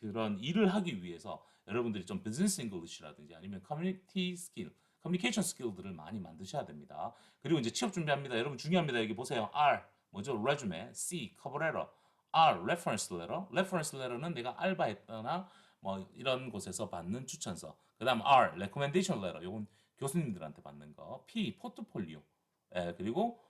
그런 일을 하기 위해서 여러분들이 좀 비즈니스 잉글리시라든지 아니면 커뮤니티 스킬 커뮤니케이션 스킬들을 많이 만드셔야 됩니다. 그리고 이제 취업 준비합니다. 여러분 중요합니다. 여기 보세요. R 뭐죠? resume, C cover letter, R reference letter. reference letter는 내가 알바했거나 뭐 이런 곳에서 받는 추천서. 그다음 R recommendation letter. 요건 교수님들한테 받는 거. P 포트폴리오. 그리고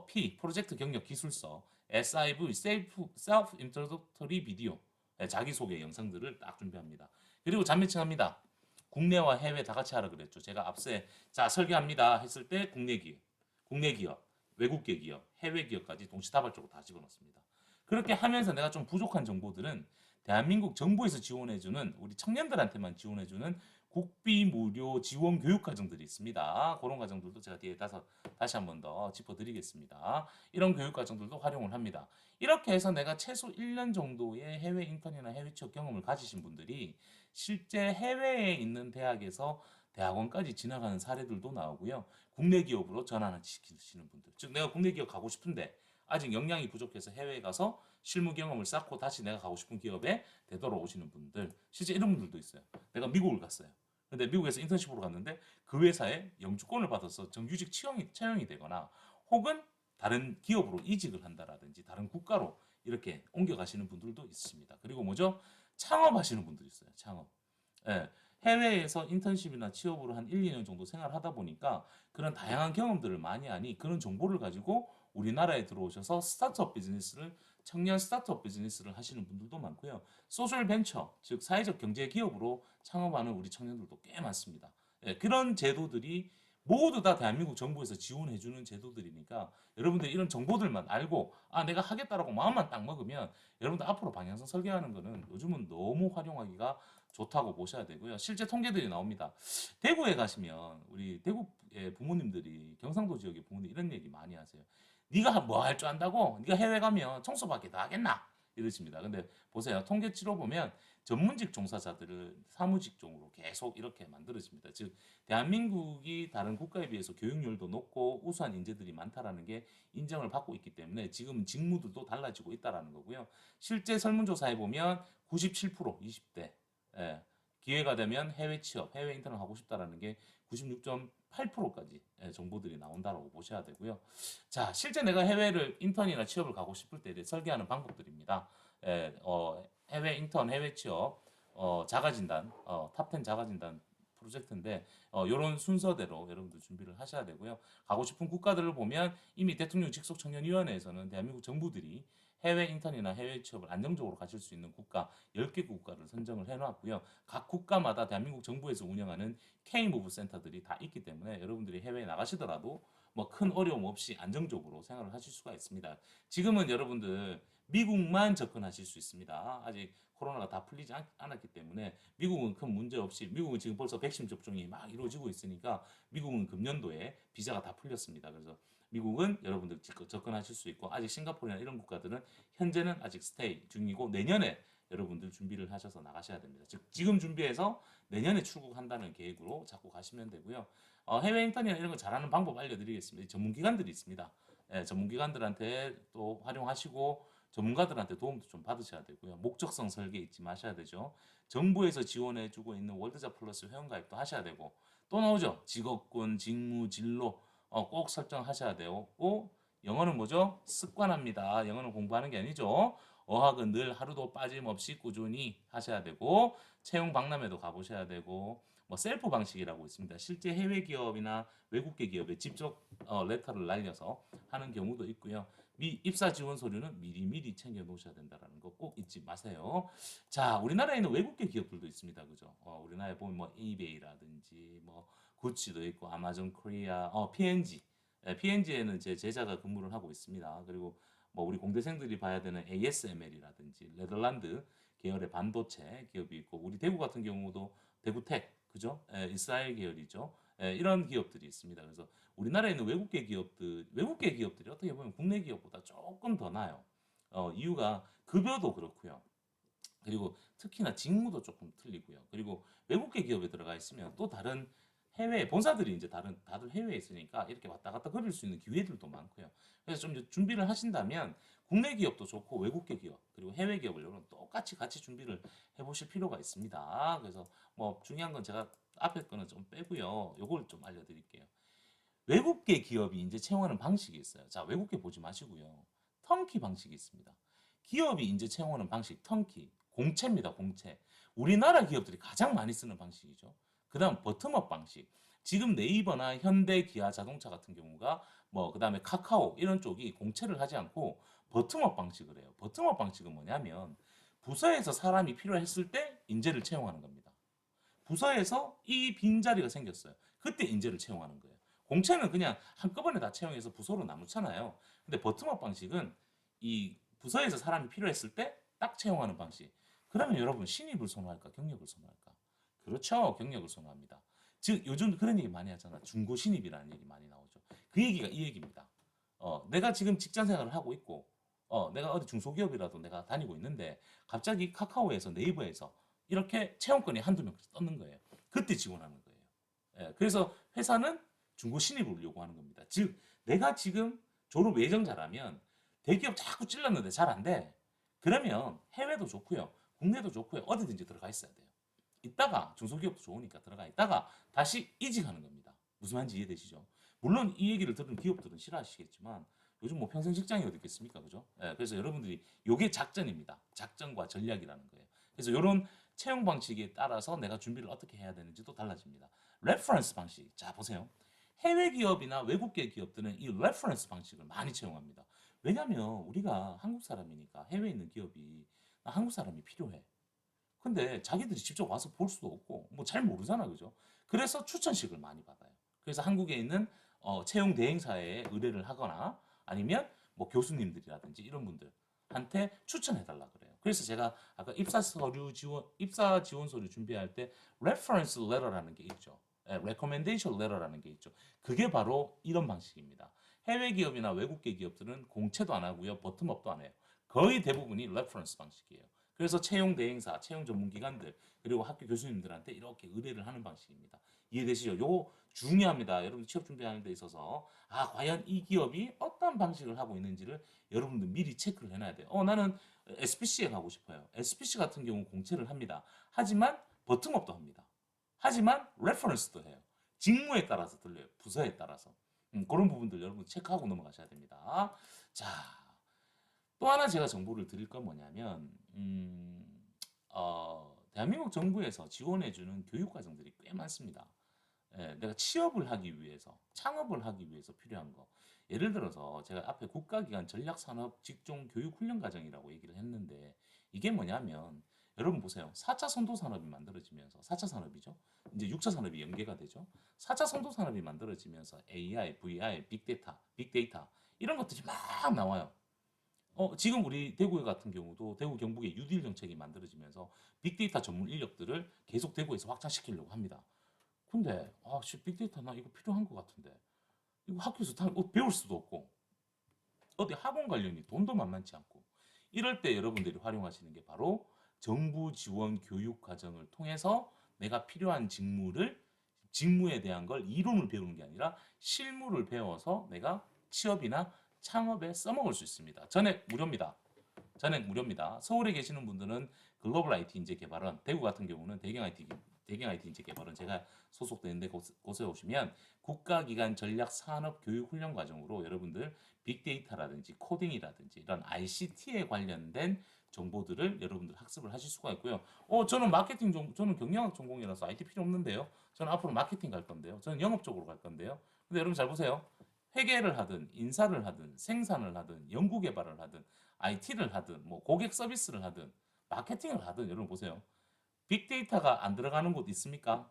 P 프로젝트 경력 기술서. SIV self introductory video. 자기소개 영상들을 딱 준비합니다. 그리고 잠매칭합니다. 국내와 해외 다 같이 하라 그랬죠. 제가 앞서 자 설계합니다 했을 때 국내 기업, 외국계 기업, 해외 기업까지 동시다발적으로 다 집어넣습니다. 그렇게 하면서 내가 좀 부족한 정보들은 대한민국 정부에서 지원해주는 우리 청년들한테만 지원해주는 국비 무료 지원 교육 과정들이 있습니다. 그런 과정들도 제가 뒤에 다시 한 번 더 짚어드리겠습니다. 이런 교육 과정들도 활용을 합니다. 이렇게 해서 내가 최소 1년 정도의 해외 인턴이나 해외 취업 경험을 가지신 분들이 실제 해외에 있는 대학에서 대학원까지 지나가는 사례들도 나오고요. 국내 기업으로 전환을 시키시는 분들. 즉 내가 국내 기업 가고 싶은데 아직 역량이 부족해서 해외에 가서 실무 경험을 쌓고 다시 내가 가고 싶은 기업에 되돌아오시는 분들. 실제 이런 분들도 있어요. 내가 미국을 갔어요. 근데 미국에서 인턴십으로 갔는데 그 회사에 영주권을 받아서 정규직 채용이 되거나 혹은 다른 기업으로 이직을 한다라든지 다른 국가로 이렇게 옮겨가시는 분들도 있습니다. 그리고 뭐죠? 창업하시는 분들이 있어요. 창업. 예, 해외에서 인턴십이나 취업으로 한 1, 2년 정도 생활하다 보니까 그런 다양한 경험들을 많이 하니 그런 정보를 가지고 우리나라에 들어오셔서 청년 스타트업 비즈니스를 하시는 분들도 많고요. 소셜 벤처, 즉 사회적 경제 기업으로 창업하는 우리 청년들도 꽤 많습니다. 그런 제도들이 모두 다 대한민국 정부에서 지원해주는 제도들이니까 여러분들 이런 정보들만 알고 내가 하겠다라고 마음만 딱 먹으면 여러분들 앞으로 방향성 설계하는 거는 요즘은 너무 활용하기가 좋다고 보셔야 되고요. 실제 통계들이 나옵니다. 대구에 가시면 우리 대구의 부모님들이 경상도 지역의 부모님 이런 얘기 많이 하세요. 네가 뭐 할 줄 안다고? 네가 해외 가면 청소밖에 다 하겠나? 이러십니다. 근데 보세요. 통계치로 보면 전문직 종사자들을 사무직종으로 계속 이렇게 만들어집니다. 즉 대한민국이 다른 국가에 비해서 교육률도 높고 우수한 인재들이 많다라는 게 인정을 받고 있기 때문에 지금 직무들도 달라지고 있다라는 거고요. 실제 설문조사에 보면 97% 20대 예, 기회가 되면 해외 취업, 해외 인턴을 하고 싶다라는 게 96.8%까지 정보들이 나온다라고 보셔야 되고요. 자, 실제 내가 해외를 인턴이나 취업을 가고 싶을 때 설계하는 방법들입니다. 해외 인턴, 해외 취업, 자가진단, 탑10 자가진단 프로젝트인데 이런 순서대로 여러분들 준비를 하셔야 되고요. 가고 싶은 국가들을 보면 이미 대통령 직속 청년위원회에서는 대한민국 정부들이 해외 인턴이나 해외 취업을 안정적으로 가실 수 있는 국가 10개 국가를 선정을 해놨고요. 각 국가마다 대한민국 정부에서 운영하는 K-무브 센터들이 다 있기 때문에 여러분들이 해외에 나가시더라도 뭐 큰 어려움 없이 안정적으로 생활을 하실 수가 있습니다. 지금은 여러분들 미국만 접근하실 수 있습니다. 아직 코로나가 다 풀리지 않았기 때문에 미국은 큰 문제 없이 미국은 지금 벌써 백신 접종이 막 이루어지고 있으니까 미국은 금년도에 비자가 다 풀렸습니다. 그래서 미국은 여러분들 접근하실 수 있고 아직 싱가포르나 이런 국가들은 현재는 아직 스테이 중이고 내년에 여러분들 준비를 하셔서 나가셔야 됩니다. 즉 지금 준비해서 내년에 출국한다는 계획으로 잡고 가시면 되고요. 해외 인턴이나 이런 거 잘하는 방법 알려드리겠습니다. 전문기관들이 있습니다. 전문기관들한테 또 활용하시고 전문가들한테 도움도 좀 받으셔야 되고요. 목적성 설계 잊지 마셔야 되죠. 정부에서 지원해주고 있는 월드자 플러스 회원가입도 하셔야 되고 또 나오죠. 직업군, 직무, 진로 꼭 설정하셔야 되고 영어는 뭐죠? 습관합니다. 영어는 공부하는 게 아니죠. 어학은 늘 하루도 빠짐없이 꾸준히 하셔야 되고 채용 박람회도 가보셔야 되고 뭐 셀프 방식이라고 있습니다. 실제 해외 기업이나 외국계 기업에 직접 레터를 날려서 하는 경우도 있고요. 입사 지원 서류는 미리미리 챙겨 놓으셔야 된다는 거 꼭 잊지 마세요. 자, 우리나라에는 외국계 기업들도 있습니다. 그죠? 우리나라에 보면 뭐 이베이라든지 뭐 구찌도 있고 아마존 코리아, P&G. P&G에는 제 제자가 근무를 하고 있습니다. 그리고 뭐 우리 공대생들이 봐야 되는 ASML이라든지 네덜란드 계열의 반도체 기업이 있고 우리 대구 같은 경우도 대구텍 그죠? 이스라엘 계열이죠. 이런 기업들이 있습니다. 그래서 우리나라에 있는 외국계 기업들이 어떻게 보면 국내 기업보다 조금 더 나아요. 이유가 급여도 그렇고요. 그리고 특히나 직무도 조금 틀리고요. 그리고 외국계 기업에 들어가 있으면 또 다른 해외 본사들이 이제 다들 해외에 있으니까 이렇게 왔다 갔다 거릴 수 있는 기회들도 많고요. 그래서 좀 이제 준비를 하신다면 국내 기업도 좋고 외국계 기업 그리고 해외 기업을 여러분 똑같이 같이 준비를 해보실 필요가 있습니다. 그래서 뭐 중요한 건 제가 앞에 거는 좀 빼고요. 요걸 좀 알려드릴게요. 외국계 기업이 이제 채용하는 방식이 있어요. 자, 외국계 보지 마시고요. 턴키 방식이 있습니다. 기업이 이제 채용하는 방식, 턴키. 공채입니다, 공채. 우리나라 기업들이 가장 많이 쓰는 방식이죠. 그 다음 버텀업 방식. 지금 네이버나 현대, 기아 자동차 같은 경우가 뭐, 그 다음에 카카오 이런 쪽이 공채를 하지 않고 버텀업 방식을 해요. 버텀업 방식은 뭐냐면 부서에서 사람이 필요했을 때 인재를 채용하는 겁니다. 부서에서 이 빈자리가 생겼어요. 그때 인재를 채용하는 거예요. 공채는 그냥 한꺼번에 다 채용해서 부서로 나누잖아요. 근데 버텀업 방식은 이 부서에서 사람이 필요했을 때 딱 채용하는 방식. 그러면 여러분 신입을 선호할까 경력을 선호할까? 그렇죠. 경력을 선호합니다. 즉 요즘 그런 얘기 많이 하잖아. 중고 신입이라는 얘기 많이 나오죠. 그 얘기가 이 얘기입니다. 내가 지금 직장 생활을 하고 있고 내가 어디 중소기업이라도 내가 다니고 있는데 갑자기 카카오에서 네이버에서 이렇게 채용권이 한두 명 떴는 거예요. 그때 지원하는 거예요. 그래서 회사는 중고 신입을 요구하는 겁니다. 즉 내가 지금 졸업 예정자라면 대기업 자꾸 찔렀는데 잘 안 돼. 그러면 해외도 좋고요. 국내도 좋고요. 어디든지 들어가 있어야 돼요. 있다가 중소기업도 좋으니까 들어가 있다가 다시 이직하는 겁니다. 무슨 말인지 이해되시죠? 물론 이 얘기를 들은 기업들은 싫어하시겠지만 요즘 뭐 평생 직장이 어디 있겠습니까? 그죠? 그래서 여러분들이 요게 작전입니다. 작전과 전략이라는 거예요. 그래서 이런 채용 방식에 따라서 내가 준비를 어떻게 해야 되는지도 달라집니다. 레퍼런스 방식. 자, 보세요. 해외 기업이나 외국계 기업들은 이 레퍼런스 방식을 많이 채용합니다. 왜냐면 우리가 한국 사람이니까 해외에 있는 기업이 나 한국 사람이 필요해. 근데 자기들이 직접 와서 볼 수도 없고 뭐 잘 모르잖아, 그죠? 그래서 추천식을 많이 받아요. 그래서 한국에 있는 채용 대행사에 의뢰를 하거나 아니면 뭐 교수님들이라든지 이런 분들한테 추천해 달라 그래요. 그래서 제가 아까 입사 지원 서류 준비할 때 reference letter라는 게 있죠. recommendation letter라는 게 있죠. 그게 바로 이런 방식입니다. 해외 기업이나 외국계 기업들은 공채도 안 하고요, 버텀업도 안 해요. 거의 대부분이 레퍼런스 방식이에요. 그래서 채용 대행사, 채용 전문 기관들 그리고 학교 교수님들한테 이렇게 의뢰를 하는 방식입니다. 이해되시죠? 요거 중요합니다. 여러분 취업 준비하는 데 있어서 과연 이 기업이 어떤 방식을 하고 있는지를 여러분들 미리 체크를 해놔야 돼요. 나는 SPC에 가고 싶어요. SPC 같은 경우 공채를 합니다. 하지만 버팀업도 합니다. 하지만 레퍼런스도 해요. 직무에 따라서 들려요. 부서에 따라서. 그런 부분들 여러분 체크하고 넘어가셔야 됩니다. 자, 또 하나 제가 정보를 드릴 건 뭐냐면, 대한민국 정부에서 지원해주는 교육 과정들이 꽤 많습니다. 내가 취업을 하기 위해서, 창업을 하기 위해서 필요한 거. 예를 들어서 제가 앞에 국가기관 전략산업 직종 교육 훈련 과정이라고 얘기를 했는데, 이게 뭐냐면, 여러분 보세요. 4차 선도 산업이 만들어지면서, 4차 산업이죠. 이제 6차 산업이 연계가 되죠. 4차 선도 산업이 만들어지면서 AI, VI, 빅데이터, 이런 것들이 막 나와요. 지금 우리 대구 같은 경우도 대구 경북에 뉴딜 정책이 만들어지면서 빅데이터 전문 인력들을 계속 대구에서 확장시키려고 합니다. 근데 빅데이터 나 이거 필요한 것 같은데 이거 학교에서 다 배울 수도 없고 어디 학원 관련이 돈도 만만치 않고 이럴 때 여러분들이 활용하시는 게 바로 정부 지원 교육 과정을 통해서 내가 필요한 직무에 대한 걸 이론을 배우는 게 아니라 실무를 배워서 내가 취업이나 창업에 써먹을 수 있습니다. 전액 무료입니다. 전액 무료입니다. 서울에 계시는 분들은 글로벌 IT 인재 개발원, 대구 같은 경우는 대경 IT 인재 개발원 제가 소속되는데 곳에 오시면 국가기관 전략 산업 교육 훈련 과정으로 여러분들 빅데이터라든지 코딩이라든지 이런 ICT에 관련된 정보들을 여러분들 학습을 하실 수가 있고요. 저는 경영학 전공이라서 IT 필요 없는데요. 저는 앞으로 마케팅 갈 건데요. 저는 영업 쪽으로 갈 건데요. 근데 여러분 잘 보세요. 회계를 하든 인사를 하든 생산을 하든 연구 개발을 하든 IT를 하든 뭐 고객 서비스를 하든 마케팅을 하든 여러분 보세요. 빅데이터가 안 들어가는 곳 있습니까?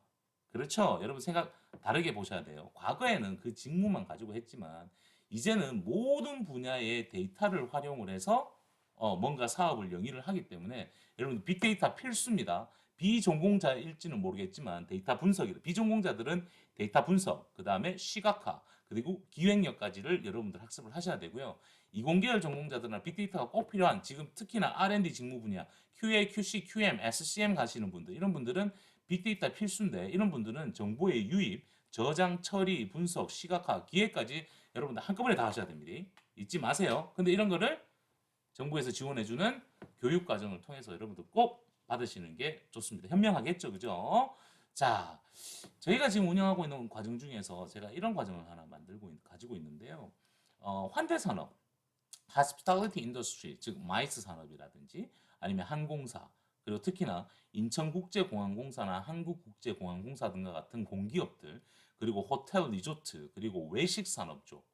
그렇죠. 여러분 생각 다르게 보셔야 돼요. 과거에는 그 직무만 가지고 했지만 이제는 모든 분야의 데이터를 활용을 해서 뭔가 사업을 영위를 하기 때문에 여러분 빅데이터 필수입니다. 비전공자일지는 모르겠지만 데이터 분석이 비전공자들은 데이터 분석, 그 다음에 시각화, 그리고 기획력까지를 여러분들 학습을 하셔야 되고요. 이공계열 전공자들은 빅데이터가 꼭 필요한 지금 특히나 R&D 직무 분야 QA, QC, QM, SCM 가시는 분들 이런 분들은 빅데이터 필수인데 이런 분들은 정보의 유입, 저장, 처리, 분석, 시각화, 기획까지 여러분들 한꺼번에 다 하셔야 됩니다. 잊지 마세요. 근데 이런 거를 정부에서 지원해주는 교육 과정을 통해서 여러분들 꼭 받으시는 게 좋습니다. 현명하겠죠, 그죠? 자, 저희가 지금 운영하고 있는 과정 중에서 제가 이런 과정을 하나 가지고 있는데요. 환대산업, hospitality industry, 즉 마이스 산업이라든지 아니면 항공사, 그리고 특히나 인천국제공항공사나 한국국제공항공사 등과 같은 공기업들, 그리고 호텔 리조트, 그리고 외식 산업 쪽,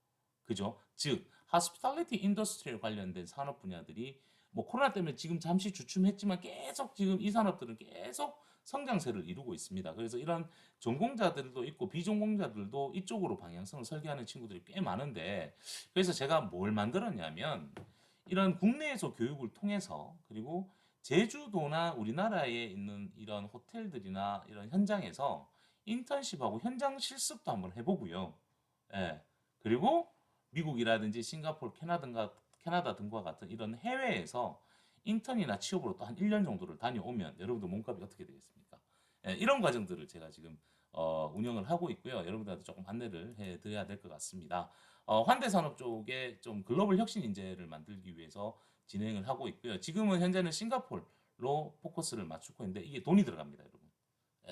그죠? 즉 hospitality industry에 관련된 산업 분야들이 뭐 코로나 때문에 지금 잠시 주춤했지만 계속 지금 이 산업들은 계속 성장세를 이루고 있습니다. 그래서 이런 전공자들도 있고 비전공자들도 이쪽으로 방향성을 설계하는 친구들이 꽤 많은데 그래서 제가 뭘 만들었냐면 이런 국내에서 교육을 통해서 그리고 제주도나 우리나라에 있는 이런 호텔들이나 이런 현장에서 인턴십하고 현장 실습도 한번 해보고요. 예. 그리고 미국이라든지 싱가포르, 캐나다 등과 같은 이런 해외에서 인턴이나 취업으로 또 한 1년 정도를 다녀오면 여러분들 몸값이 어떻게 되겠습니까? 이런 과정들을 제가 지금 운영을 하고 있고요. 여러분들한테 조금 안내를 해드려야 될 것 같습니다. 환대산업 쪽에 좀 글로벌 혁신 인재를 만들기 위해서 진행을 하고 있고요. 지금은 현재는 싱가포르로 포커스를 맞추고 있는데 이게 돈이 들어갑니다, 여러분.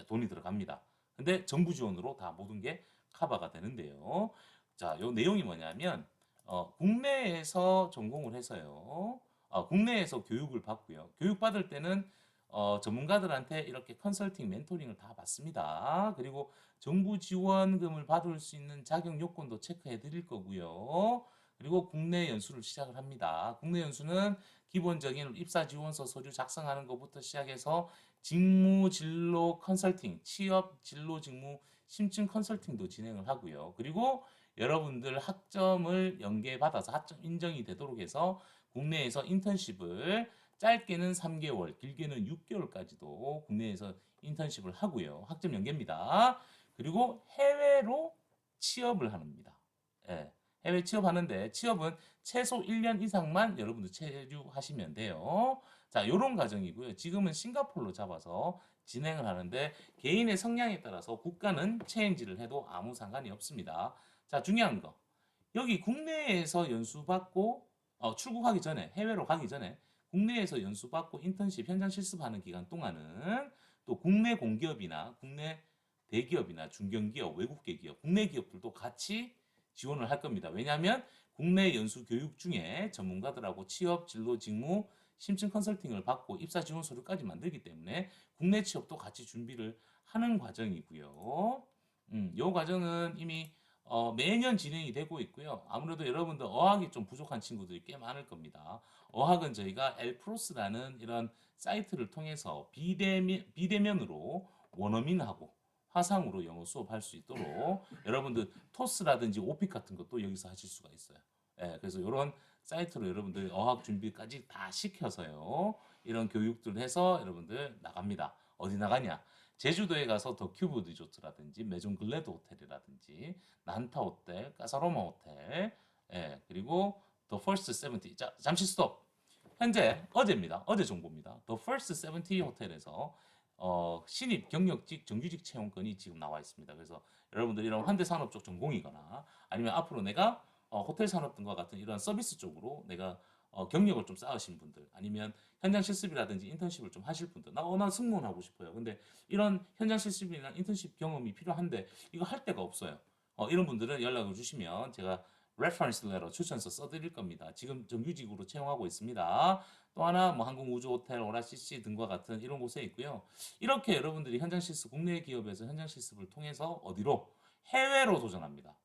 돈이 들어갑니다. 근데 정부 지원으로 다 모든 게 커버가 되는데요. 자, 요 내용이 뭐냐면 국내에서 전공을 해서요. 국내에서 교육을 받고요. 교육 받을 때는 전문가들한테 이렇게 컨설팅, 멘토링을 다 받습니다. 그리고 정부 지원금을 받을 수 있는 자격 요건도 체크해 드릴 거고요. 그리고 국내 연수를 시작을 합니다. 국내 연수는 기본적인 입사 지원서 서류 작성하는 것부터 시작해서 직무 진로 컨설팅, 취업 진로 직무 심층 컨설팅도 진행을 하고요. 그리고 여러분들 학점을 연계받아서 학점 인정이 되도록 해서 국내에서 인턴십을 짧게는 3개월, 길게는 6개월까지도 국내에서 인턴십을 하고요. 학점 연계입니다. 그리고 해외로 취업을 합니다. 예. 해외 취업하는데 취업은 최소 1년 이상만 여러분들 체류하시면 돼요. 자, 요런 과정이고요. 지금은 싱가포르로 잡아서 진행을 하는데 개인의 성향에 따라서 국가는 체인지를 해도 아무 상관이 없습니다. 자, 중요한 거. 여기 국내에서 연수받고 출국하기 전에 해외로 가기 전에 국내에서 연수받고 인턴십 현장 실습하는 기간 동안은 또 국내 공기업이나 국내 대기업이나 중견기업, 외국계 기업, 국내 기업들도 같이 지원을 할 겁니다. 왜냐하면 국내 연수 교육 중에 전문가들하고 취업, 진로, 직무, 심층 컨설팅을 받고 입사 지원 서류까지 만들기 때문에 국내 취업도 같이 준비를 하는 과정이고요. 요 과정은 이미 매년 진행이 되고 있고요. 아무래도 여러분들 어학이 좀 부족한 친구들이 꽤 많을 겁니다. 어학은 저희가 엘프로스라는 이런 사이트를 통해서 비대면으로 원어민하고 화상으로 영어 수업할 수 있도록 여러분들 토스라든지 오픽 같은 것도 여기서 하실 수가 있어요. 예, 그래서 이런 사이트로 여러분들 어학 준비까지 다 시켜서요. 이런 교육들 해서 여러분들 나갑니다. 어디 나가냐? 제주도에 가서 더 큐브 리조트라든지 메존 글래드 호텔이라든지 난타 호텔, 까사로마 호텔, 예, 그리고 더 퍼스트 세븐티. 자, 잠시 스톱. 현재 어제입니다. 어제 정보입니다. 더 퍼스트 세븐티 호텔에서 신입 경력직 정규직 채용건이 지금 나와 있습니다. 그래서 여러분들 이런 환대 산업 쪽 전공이거나 아니면 앞으로 내가 호텔 산업 등과 같은 이런 서비스 쪽으로 내가 경력을 좀 쌓으신 분들 아니면 현장 실습이라든지 인턴십을 좀 하실 분들 나 승무원 하고 싶어요. 근데 이런 현장 실습이나 인턴십 경험이 필요한데 이거 할 데가 없어요. 이런 분들은 연락을 주시면 제가 레퍼런스 레터 추천서 써드릴 겁니다. 지금 정규직으로 채용하고 있습니다. 또 하나 뭐 항공우주호텔, 오라CC 등과 같은 이런 곳에 있고요. 이렇게 여러분들이 현장 실습, 국내 기업에서 현장 실습을 통해서 어디로? 해외로 도전합니다.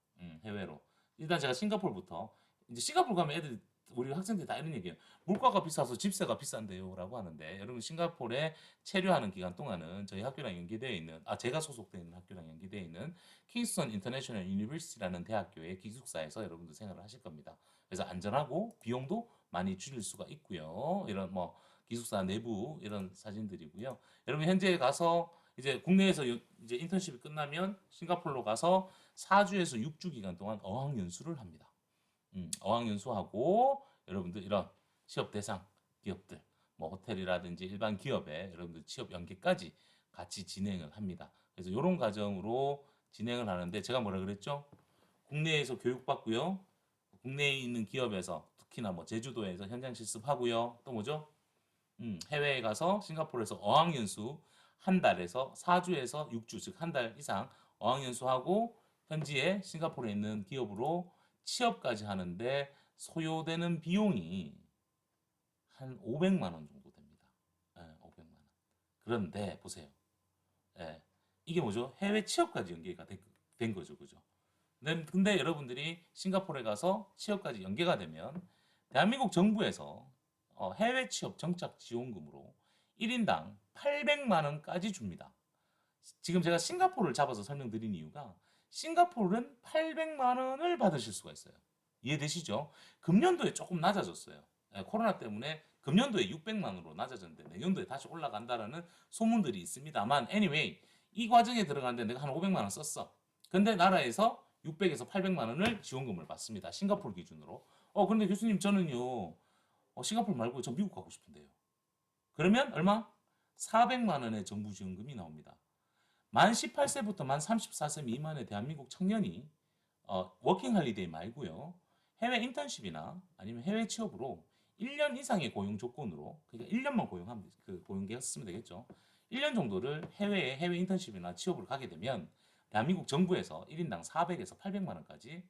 해외로. 일단 제가 싱가포르부터 이제 싱가포르 가면 애들 우리 학생들이 다 이런 얘기해요. 물가가 비싸서 집세가 비싼데요라고 하는데 여러분 싱가포르에 체류하는 기간 동안은 저희 학교랑 연계되어 있는 제가 소속되어 있는 학교랑 연계되어 있는 킹스턴 인터내셔널 유니버시티라는 대학교의 기숙사에서 여러분들 생활을 하실 겁니다. 그래서 안전하고 비용도 많이 줄일 수가 있고요. 이런 뭐 기숙사 내부 이런 사진들이고요. 여러분 현재 가서 이제 국내에서 이제 인턴십이 끝나면 싱가포르로 가서 4주에서 6주 기간 동안 어학연수를 합니다. 어학연수하고 여러분들 이런 취업 대상 기업들, 뭐 호텔이라든지 일반 기업에 여러분들 취업 연계까지 같이 진행을 합니다. 그래서 이런 과정으로 진행을 하는데 제가 뭐라 그랬죠? 국내에서 교육받고요. 국내에 있는 기업에서 특히나 뭐 제주도에서 현장 실습하고요. 또 뭐죠? 해외에 가서 싱가포르에서 어학연수 한 달에서 4주에서 6주, 즉 한 달 이상 어학연수하고 현지에 싱가포르에 있는 기업으로 취업까지 하는데 소요되는 비용이 한 500만 원 정도 됩니다. 500만 원. 그런데 보세요. 예, 이게 뭐죠? 해외 취업까지 연계가 된 거죠. 그죠? 근데 여러분들이 싱가포르에 가서 취업까지 연계가 되면 대한민국 정부에서 해외 취업 정착 지원금으로 1인당 800만 원까지 줍니다. 지금 제가 싱가포르를 잡아서 설명드린 이유가 싱가포르는 800만 원을 받으실 수가 있어요. 이해되시죠? 금년도에 조금 낮아졌어요. 코로나 때문에 금년도에 600만 원으로 낮아졌는데 내년도에 다시 올라간다라는 소문들이 있습니다만 anyway 이 과정에 들어가는데 내가 한 500만 원 썼어. 근데 나라에서 600에서 800만 원을 지원금을 받습니다. 싱가포르 기준으로. 근데 교수님 저는요 싱가포르 말고 저 미국 가고 싶은데요. 그러면 얼마? 400만 원의 정부 지원금이 나옵니다. 만 18세부터 만 34세 미만의 대한민국 청년이 워킹 할리데이 말고요. 해외 인턴십이나 아니면 해외 취업으로 1년 이상의 고용 조건으로 그러니까 1년만 고용하면 고용 계약 쓰면 되겠죠. 1년 정도를 해외 인턴십이나 취업을 가게 되면 대한민국 정부에서 1인당 400에서 800만 원까지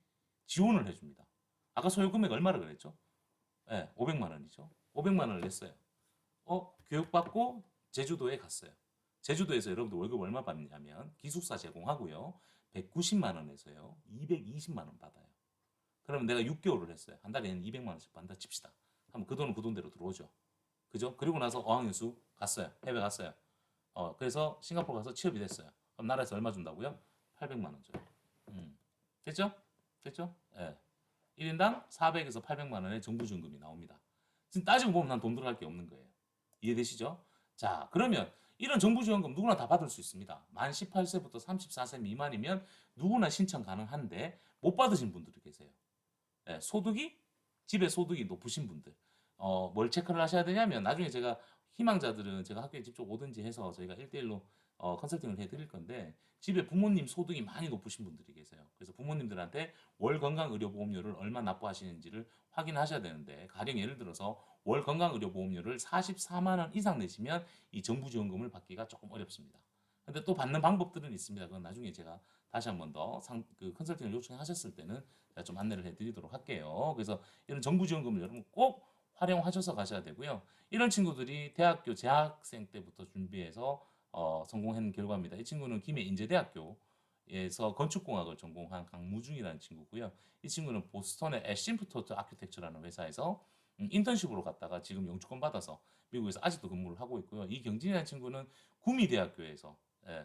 지원을 해줍니다. 아까 소요 금액 얼마를 그랬죠? 네, 500만 원이죠. 500만 원을 냈어요. 교육받고 제주도에 갔어요. 제주도에서 여러분들 월급 얼마 받느냐면 기숙사 제공하고요. 190만 원에서요. 220만 원 받아요. 그러면 내가 6개월을 했어요. 한 달에 200만 원씩 받는다 칩시다. 하면 그 돈은 그 돈대로 들어오죠. 그죠? 그리고 나서 어학연수 갔어요. 해외 갔어요. 그래서 싱가포르 가서 취업이 됐어요. 그럼 나라에서 얼마 준다고요? 800만 원 줘요. 됐죠? 됐죠? 예. 1인당 400에서 800만 원의 정부 지원금이 나옵니다. 지금 따지고 보면 난 돈 들어갈 게 없는 거예요. 이해되시죠? 자, 그러면 이런 정부 지원금 누구나 다 받을 수 있습니다. 만 18세부터 34세 미만이면 누구나 신청 가능한데 못 받으신 분들이 계세요. 예, 소득이 집의 소득이 높으신 분들 뭘 체크를 하셔야 되냐면 나중에 제가 희망자들은 제가 학교에 직접 오든지 해서 저희가 1대1로 컨설팅을 해드릴 건데 집에 부모님 소득이 많이 높으신 분들이 계세요. 그래서 부모님들한테 월 건강의료보험료를 얼마 납부하시는지를 확인하셔야 되는데 가령 예를 들어서 월 건강의료보험료를 44만 원 이상 내시면 이 정부지원금을 받기가 조금 어렵습니다. 근데 또 받는 방법들은 있습니다. 그건 나중에 제가 다시 한 번 더 그 컨설팅을 요청하셨을 때는 제가 좀 안내를 해드리도록 할게요. 그래서 이런 정부 지원금을 여러분 꼭 활용하셔서 가셔야 되고요. 이런 친구들이 대학교 재학생 때부터 준비해서 성공한 결과입니다. 이 친구는 김해 인제대학교에서 건축공학을 전공한 강무중이라는 친구고요. 이 친구는 보스턴의 애심프토트 아키텍처라는 회사에서 인턴십으로 갔다가 지금 영주권 받아서 미국에서 아직도 근무를 하고 있고요. 이 경진이라는 친구는 구미대학교에서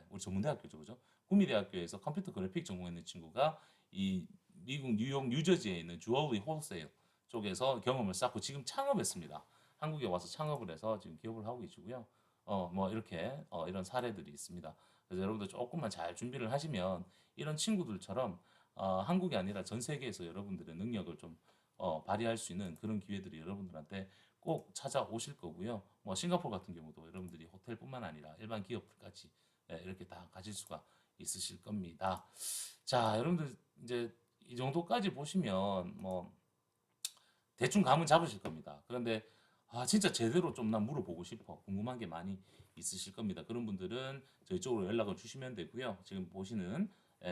우리 전문대학교죠, 그죠? 구미대학교에서 컴퓨터 그래픽 전공했는 친구가 이 미국 뉴욕 뉴저지에 있는 주얼리 홀세일 쪽에서 경험을 쌓고 지금 창업했습니다. 한국에 와서 창업을 해서 지금 기업을 하고 계시고요. 뭐 이렇게 이런 사례들이 있습니다. 그래서 여러분들 조금만 잘 준비를 하시면 이런 친구들처럼 한국이 아니라 전 세계에서 여러분들의 능력을 좀 발휘할 수 있는 그런 기회들이 여러분들한테 꼭 찾아오실 거고요. 뭐 싱가포르 같은 경우도 여러분들이 호텔뿐만 아니라 일반 기업들까지 이렇게 다 가질 수가 있으실 겁니다. 자, 여러분들 이제 이 정도까지 보시면 뭐 대충 감은 잡으실 겁니다. 그런데 진짜 제대로 좀 난 물어보고 싶어. 궁금한 게 많이 있으실 겁니다. 그런 분들은 저희 쪽으로 연락을 주시면 되고요. 지금 보시는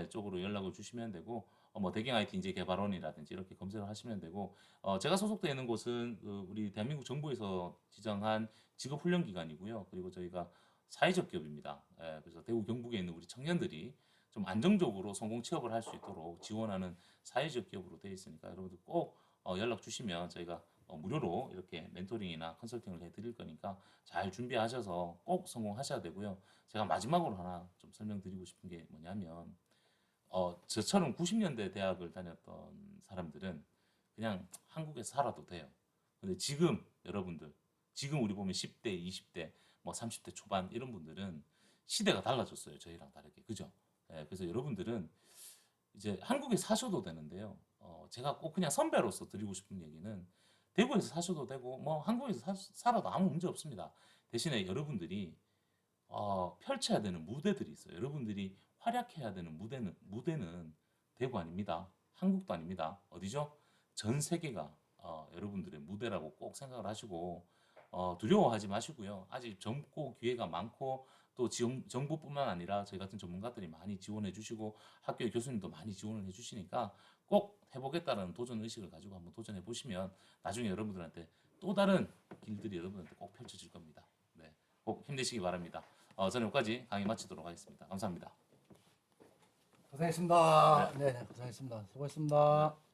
쪽으로 연락을 주시면 되고 뭐 대경 IT 인재 개발원이라든지 이렇게 검색을 하시면 되고 제가 소속되어 있는 곳은 그 우리 대한민국 정부에서 지정한 직업 훈련 기관이고요. 그리고 저희가 사회적 기업입니다. 그래서 대구 경북에 있는 우리 청년들이 좀 안정적으로 성공 취업을 할 수 있도록 지원하는 사회적 기업으로 되어 있으니까 여러분들 꼭 연락 주시면 저희가 무료로 이렇게 멘토링이나 컨설팅을 해드릴 거니까 잘 준비하셔서 꼭 성공하셔야 되고요. 제가 마지막으로 하나 좀 설명드리고 싶은 게 뭐냐면 저처럼 90년대 대학을 다녔던 사람들은 그냥 한국에서 살아도 돼요. 근데 지금 여러분들 지금 우리 보면 10대, 20대, 뭐 30대 초반 이런 분들은 시대가 달라졌어요. 저희랑 다르게. 그죠? 그래서 여러분들은 이제 한국에 사셔도 되는데요. 제가 꼭 그냥 선배로서 드리고 싶은 얘기는 대구에서 사셔도 되고 뭐 한국에서 살아도 아무 문제 없습니다. 대신에 여러분들이 펼쳐야 되는 무대들이 있어요. 여러분들이 활약해야 되는 무대는 대구 아닙니다. 한국도 아닙니다. 어디죠? 전 세계가 여러분들의 무대라고 꼭 생각을 하시고 두려워하지 마시고요. 아직 젊고 기회가 많고 또 정부뿐만 아니라 저희 같은 전문가들이 많이 지원해 주시고 학교의 교수님도 많이 지원을 해 주시니까 꼭 해보겠다는 도전 의식을 가지고 한번 도전해 보시면 나중에 여러분들한테 또 다른 길들이 여러분한테 꼭 펼쳐질 겁니다. 네, 꼭 힘내시기 바랍니다. 저는 여기까지 강의 마치도록 하겠습니다. 감사합니다. 고생했습니다. 네. 네, 고생했습니다. 수고했습니다.